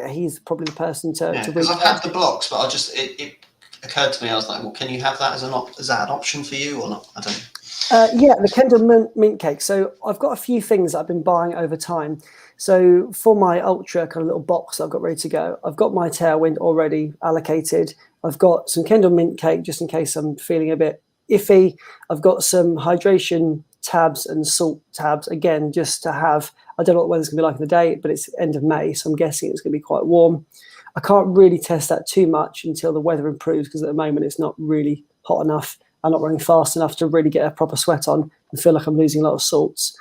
he's probably the person to reach. Because I've had the blocks, but it occurred to me, I was like, well, can you have that as is that an option for you or not? I don't know. The Kendall mint cake. So I've got a few things that I've been buying over time. So for my ultra kind of little box that I've got ready to go, I've got my Tailwind already allocated. I've got some Kendall mint cake just in case I'm feeling a bit iffy. I've got some hydration tabs and salt tabs, again, just to have. I don't know what the weather's going to be like in the day, but it's end of May, so I'm guessing it's going to be quite warm. I can't really test that too much until the weather improves, because at the moment it's not really hot enough. I'm not running fast enough to really get a proper sweat on and feel like I'm losing a lot of salts.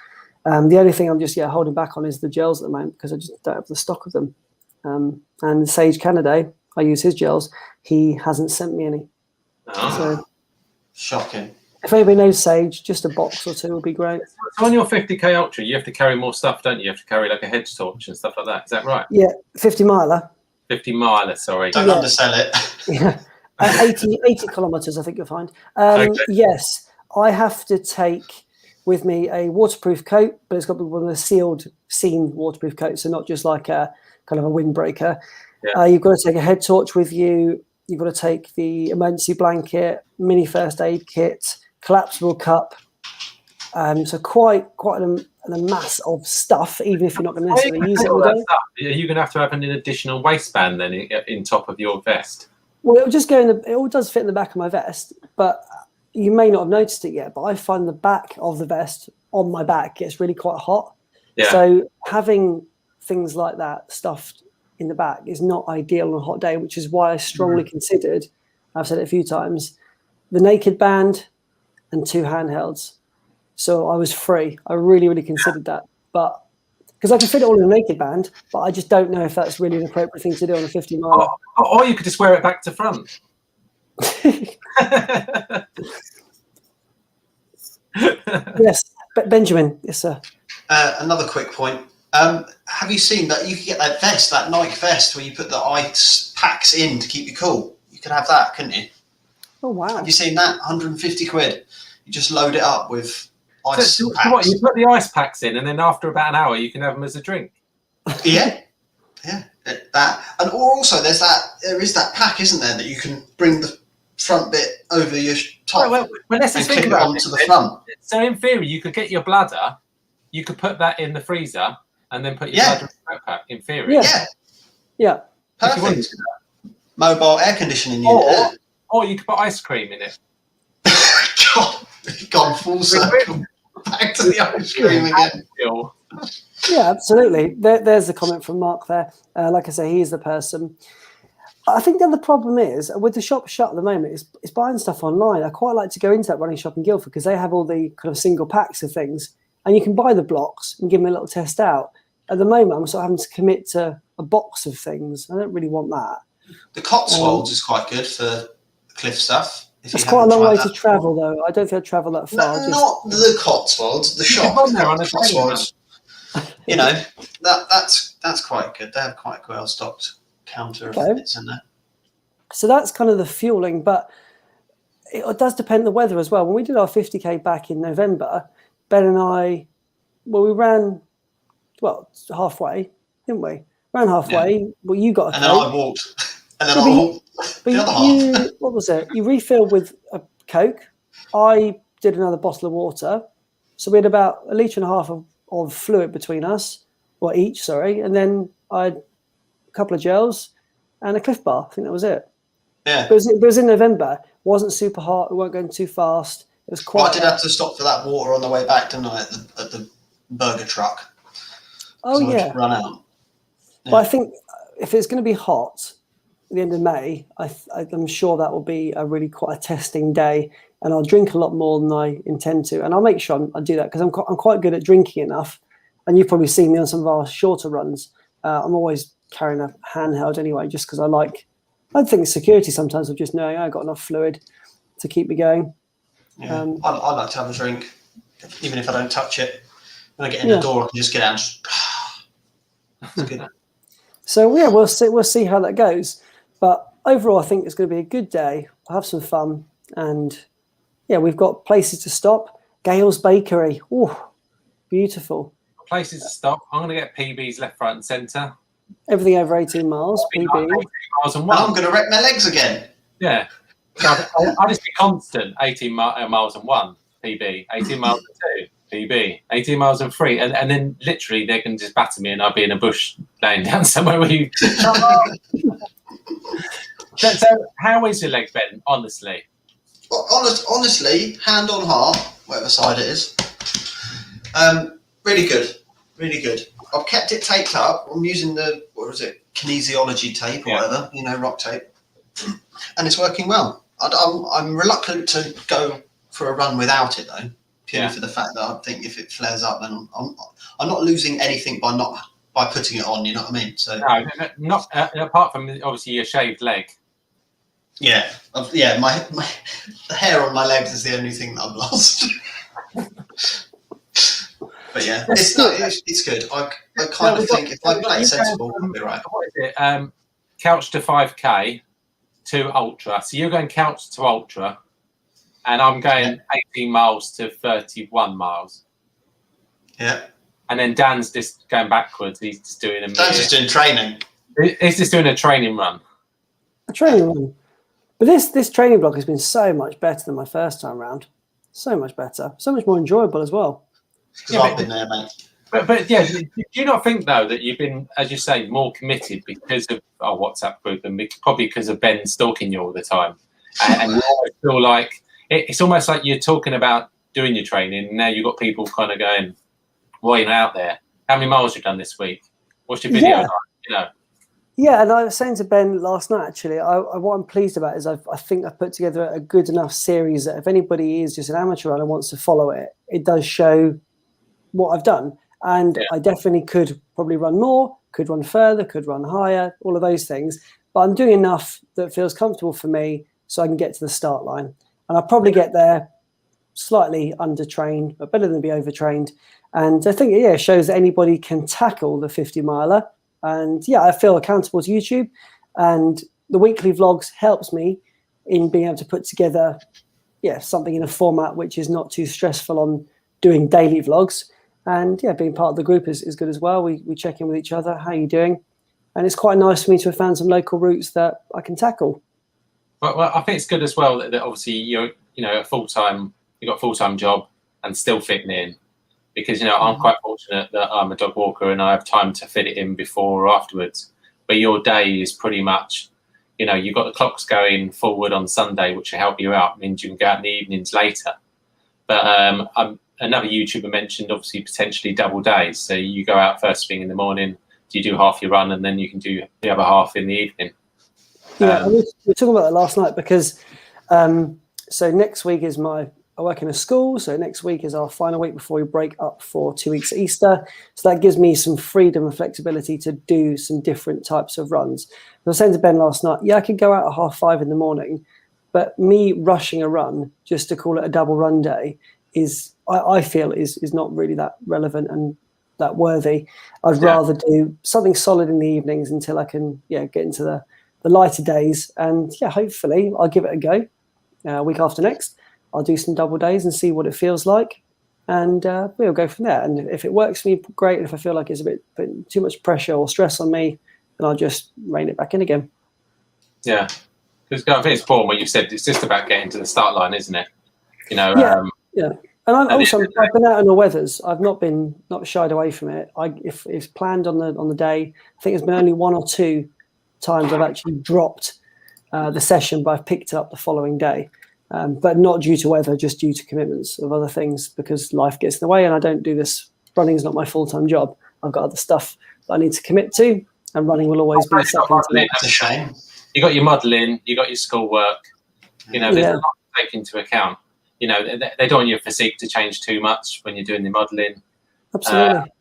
The only thing I'm just holding back on is the gels at the moment, because I just don't have the stock of them. And Sage Canaday, I use his gels. He hasn't sent me any. So shocking. If anybody knows Sage, just a box or two would be great. So on your 50k ultra, you have to carry more stuff, don't you? You have to carry like a hedge torch and stuff like that. Is that right? Yeah, 50 miler. 50 miler, sorry. Don't undersell it. Yeah, 80 kilometers, I think you'll find. Okay. Yes, I have to take with me a waterproof coat, but it's got to be one of the sealed waterproof coats, so not just like a kind of a windbreaker. Yeah. You've got to take a head torch with you. You've got to take the emergency blanket, mini first aid kit, collapsible cup. So quite a mass of stuff, even if you're not going to necessarily use it all day. Are you going to have an additional waistband then in top of your vest? Well, it'll just go in it all does fit in the back of my vest, but you may not have noticed it yet, but I find the back of the vest on my back gets really quite hot. Yeah. So having things like that stuffed in the back is not ideal on a hot day, which is why I strongly considered, I've said it a few times, the naked band and 2 handhelds. So I was free. I really considered that, but because I can fit it all in a naked band, but I just don't know if that's really an appropriate thing to do on a 50 mile. Or you could just wear it back to front. Yes, Benjamin. Yes, sir. Another quick point. Have you seen that you could get that vest, that Nike vest, where you put the ice packs in to keep you cool? You could have that, couldn't you? Oh, wow. Have you seen that? 150 quid. You just load it up with ice packs. What, you put the ice packs in, and then after about an hour, you can have them as a drink. Yeah. That, and also there is that pack, isn't there, that you can bring the front bit over your top well, let's and think clip it about onto the front. So in theory, you could get your bladder, you could put that in the freezer, and then put your bladder in the backpack. In theory, yeah, perfect. Mobile air conditioning unit, or you could put ice cream in it. God, gone full circle. Back to the ice cream again. Yeah, absolutely. There's the comment from Mark there. Like I say, he is the person. I think the other problem is, with the shop shut at the moment, is buying stuff online. I quite like to go into that running shop in Guildford because they have all the kind of single packs of things, and you can buy the blocks and give them a little test out. At the moment, I'm sort of having to commit to a box of things. I don't really want that. The Cotswolds is quite good for cliff stuff. It's quite a long way to travel, though. I don't think I'd travel that far. No, not the Cotswolds, the shop. The Cotswolds. You know, that's quite good. They have quite a well stocked counter of bits in there. So that's kind of the fueling, but it does depend on the weather as well. When we did our 50k back in November, Ben and I, we ran halfway, didn't we? Ran halfway. Yeah. Well, you got a and then I walked. And then I walked the other half. What was it? You refilled with a Coke. I did another bottle of water. So we had about 1.5 litres of fluid between us, or each, sorry. And then I had a couple of gels and a Cliff Bar. I think that was it. Yeah. But it was in November. It wasn't super hot. We weren't going too fast. It was quite... Well, I did have to stop for that water on the way back, didn't I, at the burger truck. Oh, so yeah. Run out. Yeah. But I think if it's going to be hot at the end of May, I'm sure that will be a really quite a testing day, and I'll drink a lot more than I intend to, and I'll make sure I do that because I'm quite good at drinking enough, and you've probably seen me on some of our shorter runs. I'm always carrying a handheld anyway, just because I think security sometimes of just knowing I've got enough fluid to keep me going. Yeah, I like to have a drink, even if I don't touch it. When I get in the door, I can just get out and it's good. So yeah, we'll see how that goes. But overall, I think it's going to be a good day. I'll have some fun. And yeah, we've got places to stop. Gale's Bakery. Oh, beautiful. Places to stop. I'm going to get PBs left, right and centre. Everything over 18 miles, PB. 18 miles and one. I'm going to wreck my legs again. Yeah. So I'll just be constant. 18 miles and 1, PB. 18 miles and 2, PB. 18 miles and 3. And then literally they can just batter me and I'll be in a bush laying down somewhere where you... So how is your leg, Ben? Honestly. Well, honestly, hand on heart, whatever side it is. Really good, really good. I've kept it taped up. I'm using the kinesiology tape or whatever, rock tape, and it's working well. I'm reluctant to go for a run without it though, purely for the fact that I think if it flares up, then I'm not losing anything by putting it on. You know what I mean? So no, not apart from obviously your shaved leg. Yeah, my the hair on my legs is the only thing that I've lost. But yeah, it's good. I kind of think if I play it sensible, I'll be right. What is it? Couch to 5K to ultra. So you're going couch to ultra, and I'm going 18 miles to 31 miles. Yeah. And then Dan's just going backwards. He's just doing Dan's just doing training. He's just doing a training run. A training run. But this training block has been so much better than my first time round. So much better. So much more enjoyable as well. Because I've been there, mate. But yeah, do you not think though that you've been, as you say, more committed because of our WhatsApp group and probably because of Ben stalking you all the time, and you always feel like it's almost like you're talking about doing your training, and now you've got people kind of going, "Well, you're out there. How many miles have you done this week? What's your video like?" Yeah, and I was saying to Ben last night, actually, what I'm pleased about is I think I've put together a good enough series that if anybody is just an amateur runner and wants to follow it, it does show what I've done. And I definitely could probably run more, could run further, could run higher, all of those things. But I'm doing enough that feels comfortable for me so I can get to the start line. And I'll probably get there slightly undertrained, but better than be overtrained. And I think, it shows that anybody can tackle the 50 miler. And I feel accountable to YouTube, and the weekly vlogs helps me in being able to put together, something in a format which is not too stressful on doing daily vlogs. And being part of the group is good as well. We check in with each other. How are you doing? And it's quite nice for me to have found some local routes that I can tackle. Well, I think it's good as well that obviously you've got a full-time job and still fitting in. Because, I'm quite fortunate that I'm a dog walker and I have time to fit it in before or afterwards. But your day is pretty much, you've got the clocks going forward on Sunday, which will help you out. It means you can go out in the evenings later. But another YouTuber mentioned, obviously, potentially double days. So you go out first thing in the morning, you do half your run, and then you can do the other half in the evening. Yeah, we were talking about that last night because so next week is I work in a school, so next week is our final week before we break up for 2 weeks at Easter. So that gives me some freedom and flexibility to do some different types of runs. I was saying to Ben last night, I could go out at 5:30 in the morning, but me rushing a run just to call it a double run day I feel is not really that relevant and that worthy. I'd rather do something solid in the evenings until I can get into the lighter days. And hopefully I'll give it a go week after next. I'll do some double days and see what it feels like, and we'll go from there. And if it works for me, great. And if I feel like it's a bit too much pressure or stress on me, then I'll just rein it back in again. Yeah, because I think it's important what you said. It's just about getting to the start line, isn't it? And I've been out in the weathers. I've not shied away from it. If it's planned on the day, I think there's been only 1 or 2 times I've actually dropped the session, but I've picked it up the following day. But not due to weather, just due to commitments of other things, because life gets in the way and I don't do this. Running is not my full-time job. I've got other stuff that I need to commit to, and running will always be second to that. That's a shame. You got your modelling, you got your schoolwork. There's a lot to take into account. They don't want your physique to change too much when you're doing the modelling. Absolutely.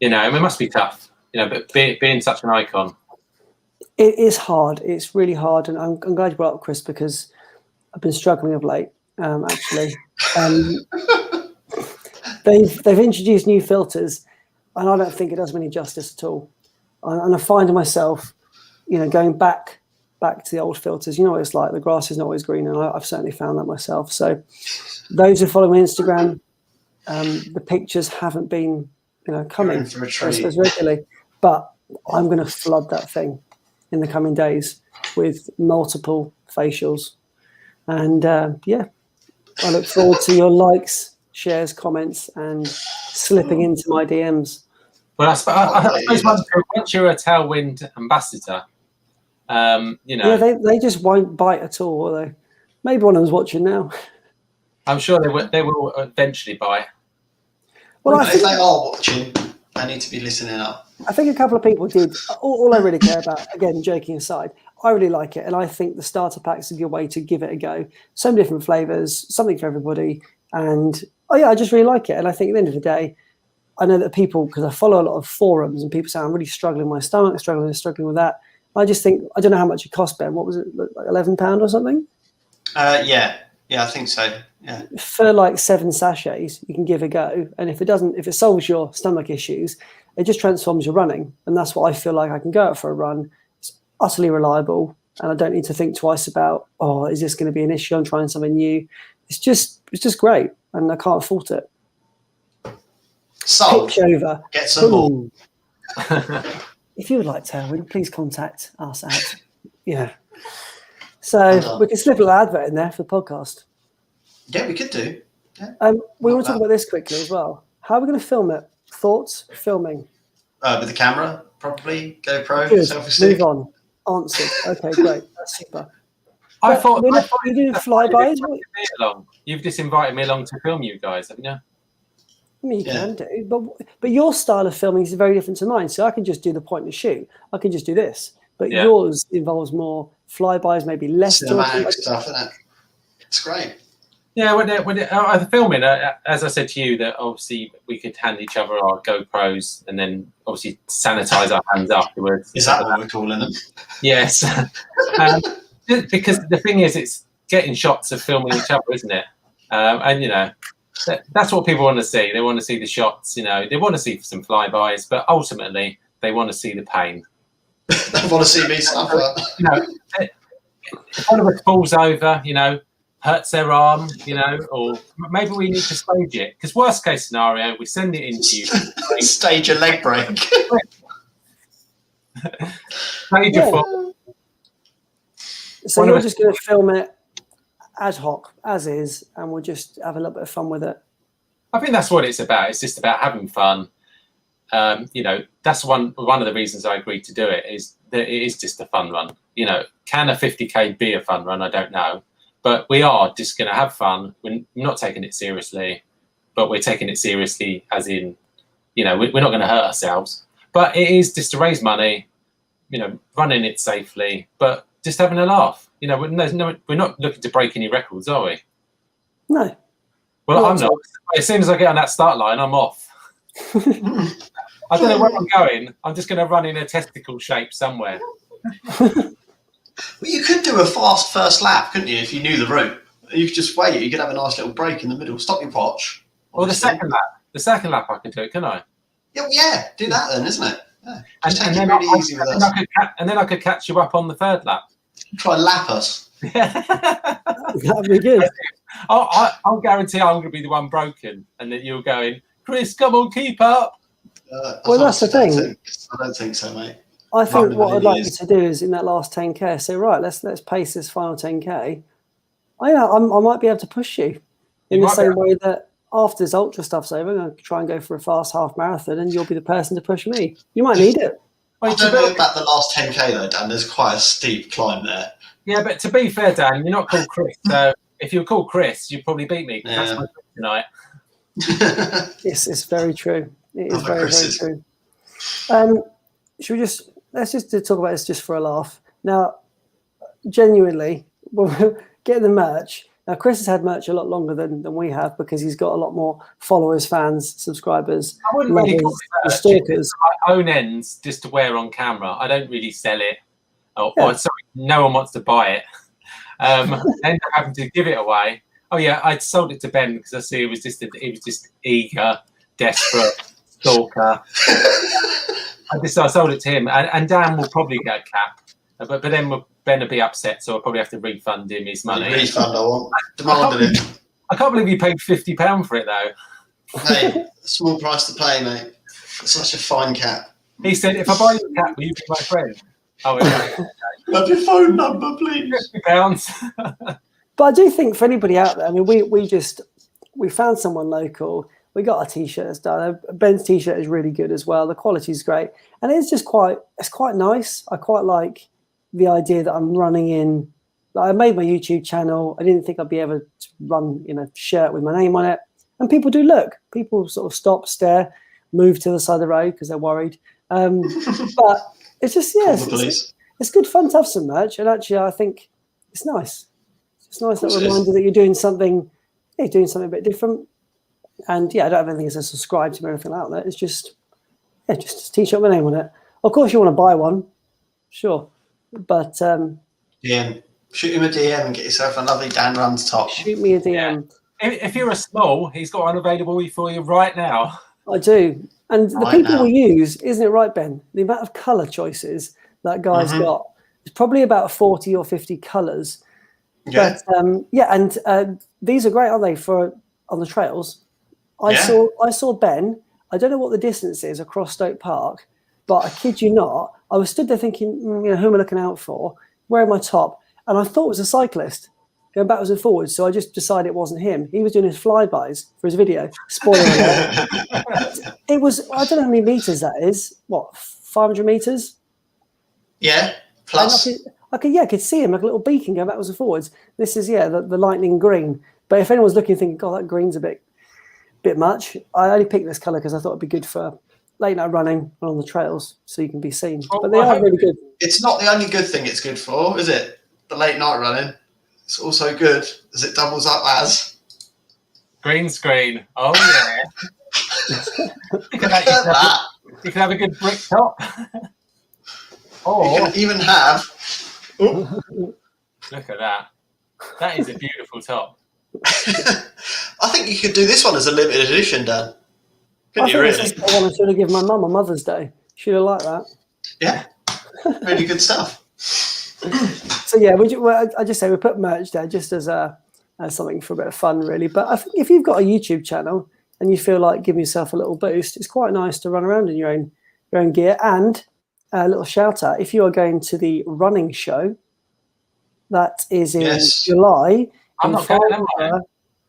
It must be tough. But being such an icon. It is hard. It's really hard, and I'm glad you brought up Chris, because I've been struggling of late, actually. They've introduced new filters, and I don't think it does me any justice at all. And I find myself, going back to the old filters. You know what it's like. The grass is not always green, and I've certainly found that myself. So those who follow me on Instagram, the pictures haven't been, coming as regularly. But I'm going to flood that thing in the coming days with multiple facials. And I look forward to your likes, shares, comments, and slipping into my DMs. Well, I suppose once you're a Tailwind ambassador, Yeah, they just won't bite at all, will they? Maybe one of them's watching now. I'm sure they will eventually bite. Well, if they are watching, they need to be listening up. I think a couple of people did. All I really care about, again, joking aside, I really like it, and I think the starter pack's a good way to give it a go. So many different flavors, something for everybody, and I just really like it. And I think at the end of the day, I know that people, because I follow a lot of forums, and people say I'm really struggling with my stomach, struggling with that. I just think, I don't know how much it cost, Ben. What was it, like £11 or something? Yeah, I think so. Yeah. For like 7 sachets, you can give a go, and if it solves your stomach issues, it just transforms your running, and that's what I feel like. I can go out for a run. It's utterly reliable, and I don't need to think twice about, is this going to be an issue? I'm trying something new. It's just great, and I can't fault it. Sold. Pitch over. Get some more. If you would like Tailwind, please contact us at So we can slip a little advert in there for the podcast. Yeah, we could do. Yeah. We want to talk about this quickly as well. How are we going to film it? Thoughts? Filming? With the camera, probably. GoPro, Good. selfie stick. Move on. Answered. Okay, great. That's super. I thought you do flybys. You've just invited me along to film you guys, haven't you? I mean, you can do, but your style of filming is very different to mine. So I can just do the point and shoot. I can just do this, but yours involves more flybys, maybe less cinematic stuff, isn't it? It's great. Yeah, when the filming, as I said to you, that obviously we could hand each other our GoPros and then obviously sanitize our hands afterwards. Is that what we're calling them? Yes, because the thing is, it's getting shots of filming each other, isn't it? And that's what people want to see. They want to see the shots. They want to see some flybys, but ultimately they want to see the pain. They want to see me suffer. If one of us falls over, hurts their arm, or maybe we need to stage it. Because worst case scenario, we send it into you. Stage a leg break. Stage a foot. So you're just going to film it ad hoc, as is, and we'll just have a little bit of fun with it. I think that's what it's about. It's just about having fun. That's one of the reasons I agreed to do it, is that it is just a fun run. Can a 50k be a fun run? I don't know. But we are just going to have fun. We're not taking it seriously, but we're taking it seriously as in, we're not going to hurt ourselves. But it is just to raise money, running it safely, but just having a laugh. We're not looking to break any records, are we? No. Well, I'm not. As soon as I get on that start line, I'm off. I don't know where I'm going. I'm just going to run in a testicle shape somewhere. Well, you could do a fast first lap, couldn't you, if you knew the route? You could just wait. You could have a nice little break in the middle. Stop your watch. Or the second lap. The second lap I can do it, can I? Yeah, do that then, isn't it? Yeah. And then I could catch you up on the third lap. Try and lap us. That'd be good. I'll guarantee I'm going to be the one broken, and then you're going, Chris, come on, keep up. Well, that's the thing. I don't think so, mate. I think what I'd like you to do is in that last 10k, say, right, let's pace this final 10k. I might be able to push you in the same way that after this ultra stuff's over, I'm going to try and go for a fast half marathon, and you'll be the person to push me. You might need it. I don't know about the last 10k though, Dan. There's quite a steep climb there. Yeah, but to be fair, Dan, you're not called Chris. So if you were called Chris, you'd probably beat me. Yeah. That's my trick tonight. It's very true. It is very true. Should we let's just talk about this just for a laugh. Now, genuinely, we'll get the merch. Now, Chris has had merch a lot longer than we have because he's got a lot more followers, fans, subscribers, I wouldn't really call it stalkers. My own ends just to wear on camera. I don't really sell it. No one wants to buy it. I end up having to give it away. Oh yeah, I'd sold it to Ben because I see he was just eager, desperate, stalker. I sold it to him, and Dan will probably get a cap, but then Ben will be upset, so I'll probably have to refund him his money. Refund, I want. Demanded him. I can't believe you paid £50 for it though. Hey, small price to pay, mate. It's such a fine cap. He said, "If I buy you a cap, will you be my friend?" Oh, okay. Have your phone number, please. £50. But I do think for anybody out there, I mean, we found someone local. We got our t-shirts done. Ben's t-shirt is really good as well. The quality is great, and it's quite nice. I quite like the idea that I'm running in. Like, I made my YouTube channel. I didn't think I'd be able to run in a shirt with my name on it. And people do look. People sort of stop, stare, move to the side of the road because they're worried. But it's just, it's good fun to have some merch. And actually, I think it's nice. It's nice that reminder that you're doing something a bit different. And yeah, I don't have anything that says subscribe to me or anything like that. It's just a t-shirt with my name on it. Of course, you want to buy one, sure. But DM. Shoot him a DM and get yourself a lovely Dan Runs top. Shoot me a DM. Yeah. If you're a small, he's got one available for you right now. I do. And the people we use, isn't it right, Ben? The amount of colour choices that guy's got is probably about 40 or 50 colours. Yeah. But and these are great, aren't they, for on the trails? I saw Ben. I don't know what the distance is across Stoke Park, but I kid you not, I was stood there thinking, who am I looking out for? Wearing my top, and I thought it was a cyclist going backwards and forwards. So I just decided it wasn't him. He was doing his flybys for his video. Spoiler alert. It was, I don't know how many meters that is. What, 500 meters? Yeah, plus. I could see him like a little beacon going backwards and forwards. This is the lightning green. But if anyone's looking, thinking, God, that green's a bit much. I only picked this colour because I thought it'd be good for late night running on the trails, so you can be seen. But they are really good. It's not the only good thing it's good for, is it? The late night running. It's also good as it doubles up as green screen. Oh yeah. You can have a good brick top. Or you can even have. Look at that. That is a beautiful top. I think you could do this one as a limited edition, Dan. Couldn't you really? This is the one I should have given my mum on Mother's Day. She'd have liked that. Yeah. Really good stuff. So yeah, I just say we put merch there just as something for a bit of fun, really. But I think if you've got a YouTube channel and you feel like giving yourself a little boost, it's quite nice to run around in your own gear. And a little shout out, if you are going to the running show, that is in July. I'm not going, am I?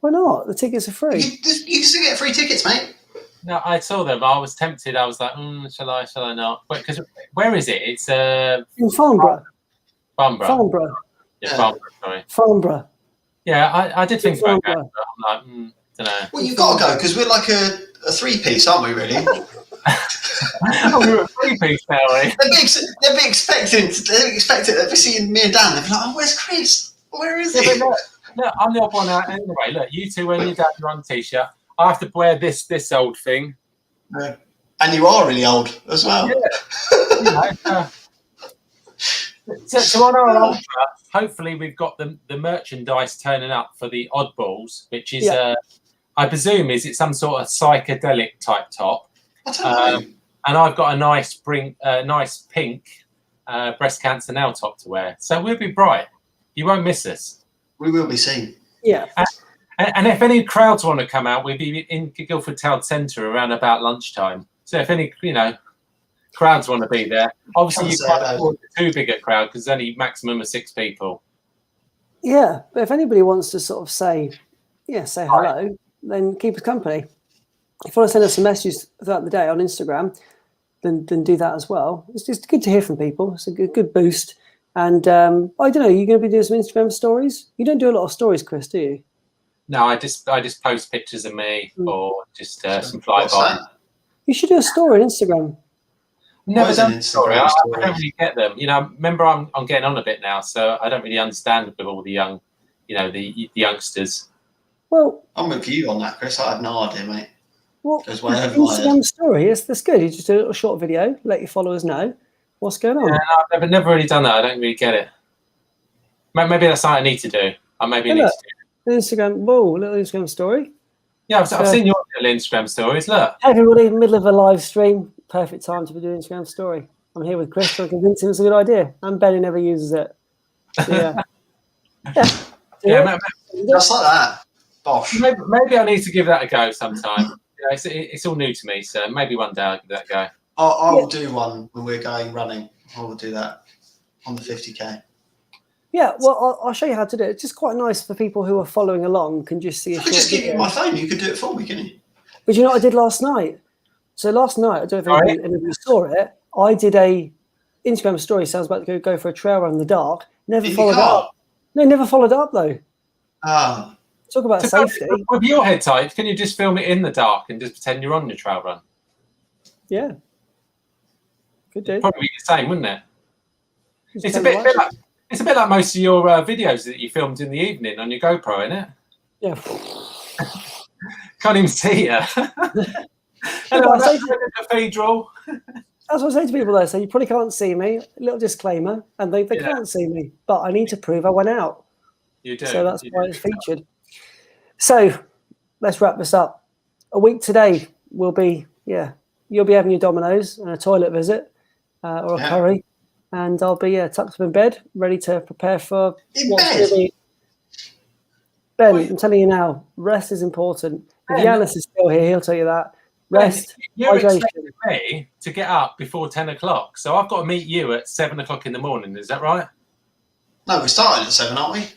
Why not? The tickets are free. You can still get free tickets, mate. No, I saw them. I was tempted. I was like, shall I not? Because where is it? It's in Farnborough. Farnborough. Yeah, Farnborough. Sorry. Farnborough. Yeah, I did think about going, but I'm like, don't know. Well, you've got to go because we're like a three-piece, aren't we? Really? We're a three-piece now, eh? They'll be expecting. They'll be seeing me and Dan. They'll be like, "Oh, where's Chris? Where is he?" Look, I'm the odd one out anyway. Look, you two wearing your Dan Run t-shirt. I have to wear this old thing. Yeah. And you are really old as well. Yeah. So on our ultra, hopefully we've got the merchandise turning up for the Oddballs, which is I presume it's some sort of psychedelic type top. I don't know. And I've got a nice pink breast cancer nail top to wear. So we'll be bright. You won't miss us. We will be seen. Yeah. And if any crowds want to come out, we'll be in Guildford Town Centre around about lunchtime. So if any, crowds want to be there, obviously you can't afford too big a crowd because there's only maximum of 6 people. Yeah, but if anybody wants to sort of say hello, then keep us company. If you want to send us some messages throughout the day on Instagram, then do that as well. It's just good to hear from people. It's a good boost. And I don't know, you're going to be doing some Instagram stories? You don't do a lot of stories, Chris, do you? No, I just post pictures of me or just some flybys. You should do a story on Instagram. Never done a story. I don't really get them. Remember I'm getting on a bit now, so I don't really understand with all the young, the youngsters. Well, I'm with you on that, Chris. I have no idea, mate. Well, Instagram story, that's good. You just do a little short video, let your followers know what's going on. Yeah, I've never really done that. I don't really get it. Maybe that's something I need to do. I need to do. Instagram, little Instagram story. Yeah, I've seen your little Instagram stories. Look, everybody in the middle of a live stream, perfect time to be doing Instagram story. I'm here with Chris, trying to convince him it's a good idea. And Ben, who never uses it. So, yeah. Just like that. Bosh. Maybe I need to give that a go sometime. It's all new to me, so maybe one day I'll give that a go. I will do one when we're going running. I will do that on the 50k. Yeah, well, I'll show you how to do it. It's just quite nice for people who are following along can just see a short video. I could just give you my phone. You could do it for me, couldn't you? But you know what I did last night? So last night, I don't know if anybody saw it, I did a Instagram story says I was about to go for a trail run in the dark. Never In followed your car? up. No, never followed up though. Ah. Talk about safety. With your head tight, can you just film it in the dark and just pretend you're on your trail run? Yeah. Good dude. Probably the same, wouldn't it? It's a bit like most of your videos that you filmed in the evening on your GoPro, isn't it? Yeah. Can't even see you. Hello, cathedral. That's what I say to people though. So you probably can't see me. A little disclaimer, and they can't see me, but I need to prove I went out. You do. So that's why it's featured. So let's wrap this up. A week today will be, you'll be having your Domino's and a toilet visit or a curry, and I'll be tucked up in bed, ready to prepare for what's going to be. Ben, I'm telling you now, rest is important. If Yanis is still here, he'll tell you that. Rest, you're hydration. expecting me to get up before 10 o'clock, so I've got to meet you at 7 o'clock in the morning. Is that right? No, we're starting at 7, aren't we?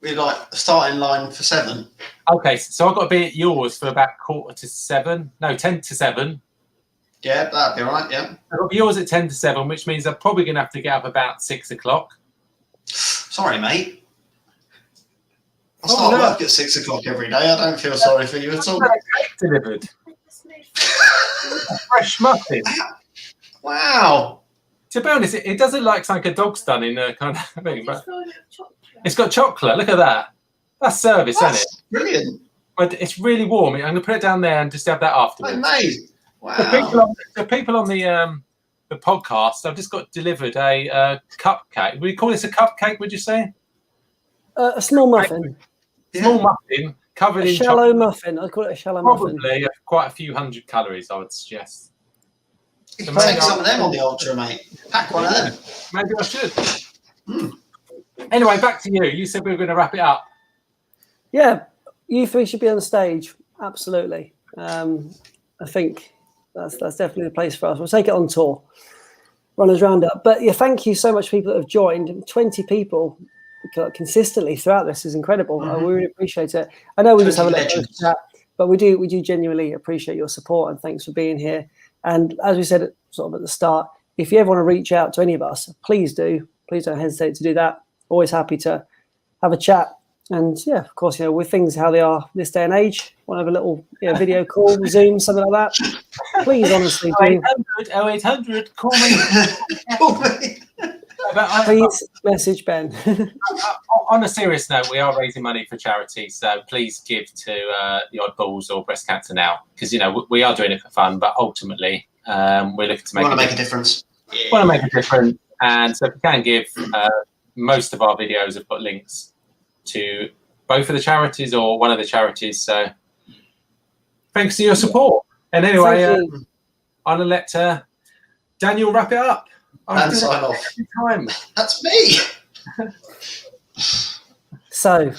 We're like starting line for 7. Okay, so I've got to be at yours for about 7:45. No, 10 to 7. Yeah, that'd be all right, yeah. I've got yours at 10 to 7, which means I'm probably going to have to get up about 6 o'clock. Sorry, mate. I start work at 6 o'clock every day. I don't feel sorry for you at all. Delivered. A fresh muffin. Wow. To be honest, it doesn't look like a dog's done in a kind of thing, but it's got chocolate. Look at that. That's service, isn't it? Brilliant. But it's really warm. I'm going to put it down there and just have that afterwards. Amazing. Wow. The people on the podcast, I've just got delivered a cupcake. Would you call this a cupcake, would you say? A small muffin. Small muffin covered in shallow chocolate. Muffin. I'd call it a shallow muffin. Probably quite a few hundred calories, I would suggest. You can take some of them on the Ultra, mate. Pack one of them. Maybe I should. Anyway, back to you. You said we were going to wrap it up. Yeah, you three should be on stage. Absolutely. I think that's definitely the place for us. We'll take it on tour. Runners Roundup. But yeah, thank you so much, people that have joined. 20 people consistently throughout this is incredible. We really appreciate it. I know we just have a little chat, but we do genuinely appreciate your support, and thanks for being here. And as we said sort of at the start, if you ever want to reach out to any of us, please do. Please don't hesitate to do that. Always happy to have a chat. And yeah, of course, with things how they are this day and age, want to have a little video call, Zoom, something like that. Please, honestly, do. 0800, call me. Call me. Please message Ben. On a serious note, we are raising money for charity, so please give to the Oddballs or Breast Cancer Now, because we are doing it for fun, but ultimately we're looking to make a difference. Want to make a difference, and so if you can give, most of our videos have got links to both of the charities or one of the charities. So thanks for your support. And anyway, I'm gonna let Daniel wrap it up. And sign off. Time. That's me. So,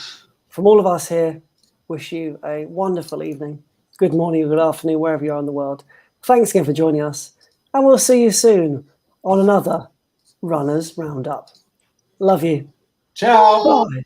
from all of us here, wish you a wonderful evening, good morning, or good afternoon, wherever you are in the world. Thanks again for joining us, and we'll see you soon on another Runners Roundup. Love you. Ciao. Bye.